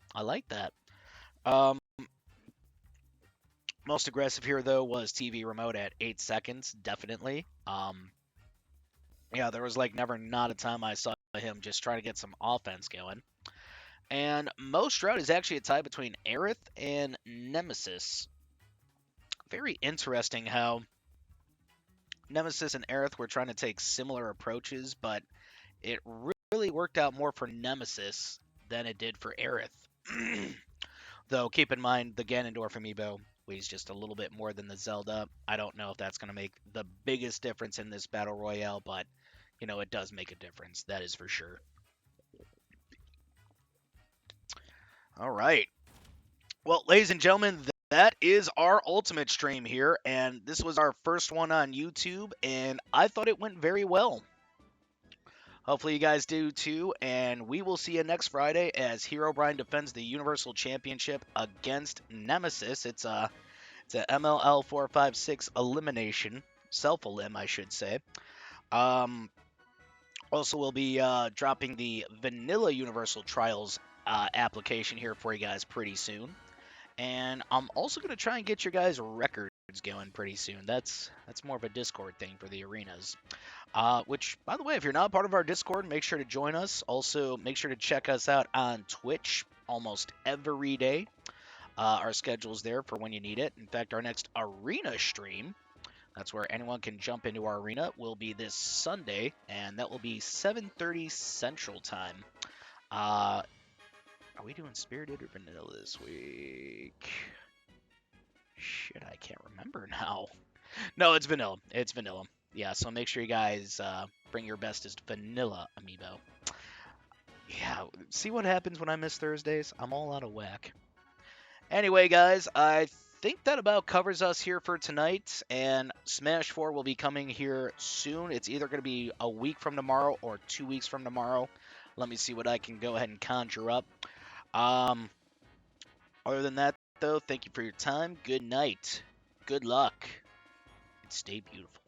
Most aggressive here, though, was TV Remote at 8 seconds, definitely. Yeah, there was never not a time I saw him just trying to get some offense going. And most route is actually a tie between Aerith and Nemesis. Very interesting how Nemesis and Aerith were trying to take similar approaches, but it really worked out more for Nemesis than it did for Aerith. Though, keep in mind, the Ganondorf amiibo weighs just a little bit more than the Zelda. I don't know if that's going to make the biggest difference in this Battle Royale, but, it does make a difference. That is for sure. All right. Well, ladies and gentlemen, that is our Ultimate stream here, and this was our first one on YouTube, and I thought it went very well. Hopefully you guys do too, and we will see you next Friday as Herobrine defends the Universal Championship against Nemesis. It's a MLL 456 elimination, self-elim, I should say. Also, we'll be dropping the Vanilla Universal Trials application here for you guys pretty soon. And I'm also going to try and get your guys' records going pretty soon. That's more of a Discord thing for the arenas. Which, by the way, if you're not part of our Discord, make sure to join us. Also, make sure to check us out on Twitch almost every day. Our schedule's there for when you need it. In fact, our next arena stream, that's where anyone can jump into our arena, will be this Sunday, and that will be 7:30 Central Time. Are we doing Spirited or Vanilla this week? Shit, I can't remember now. No, it's Vanilla. Yeah, so make sure you guys bring your bestest Vanilla amiibo. Yeah, see what happens when I miss Thursdays? I'm all out of whack. Anyway, guys, I think that about covers us here for tonight, and Smash 4 will be coming here soon. It's either going to be a week from tomorrow or 2 weeks from tomorrow. Let me see what I can go ahead and conjure up. Other than that, though. Thank you for your time. Good night. Good luck. And stay beautiful.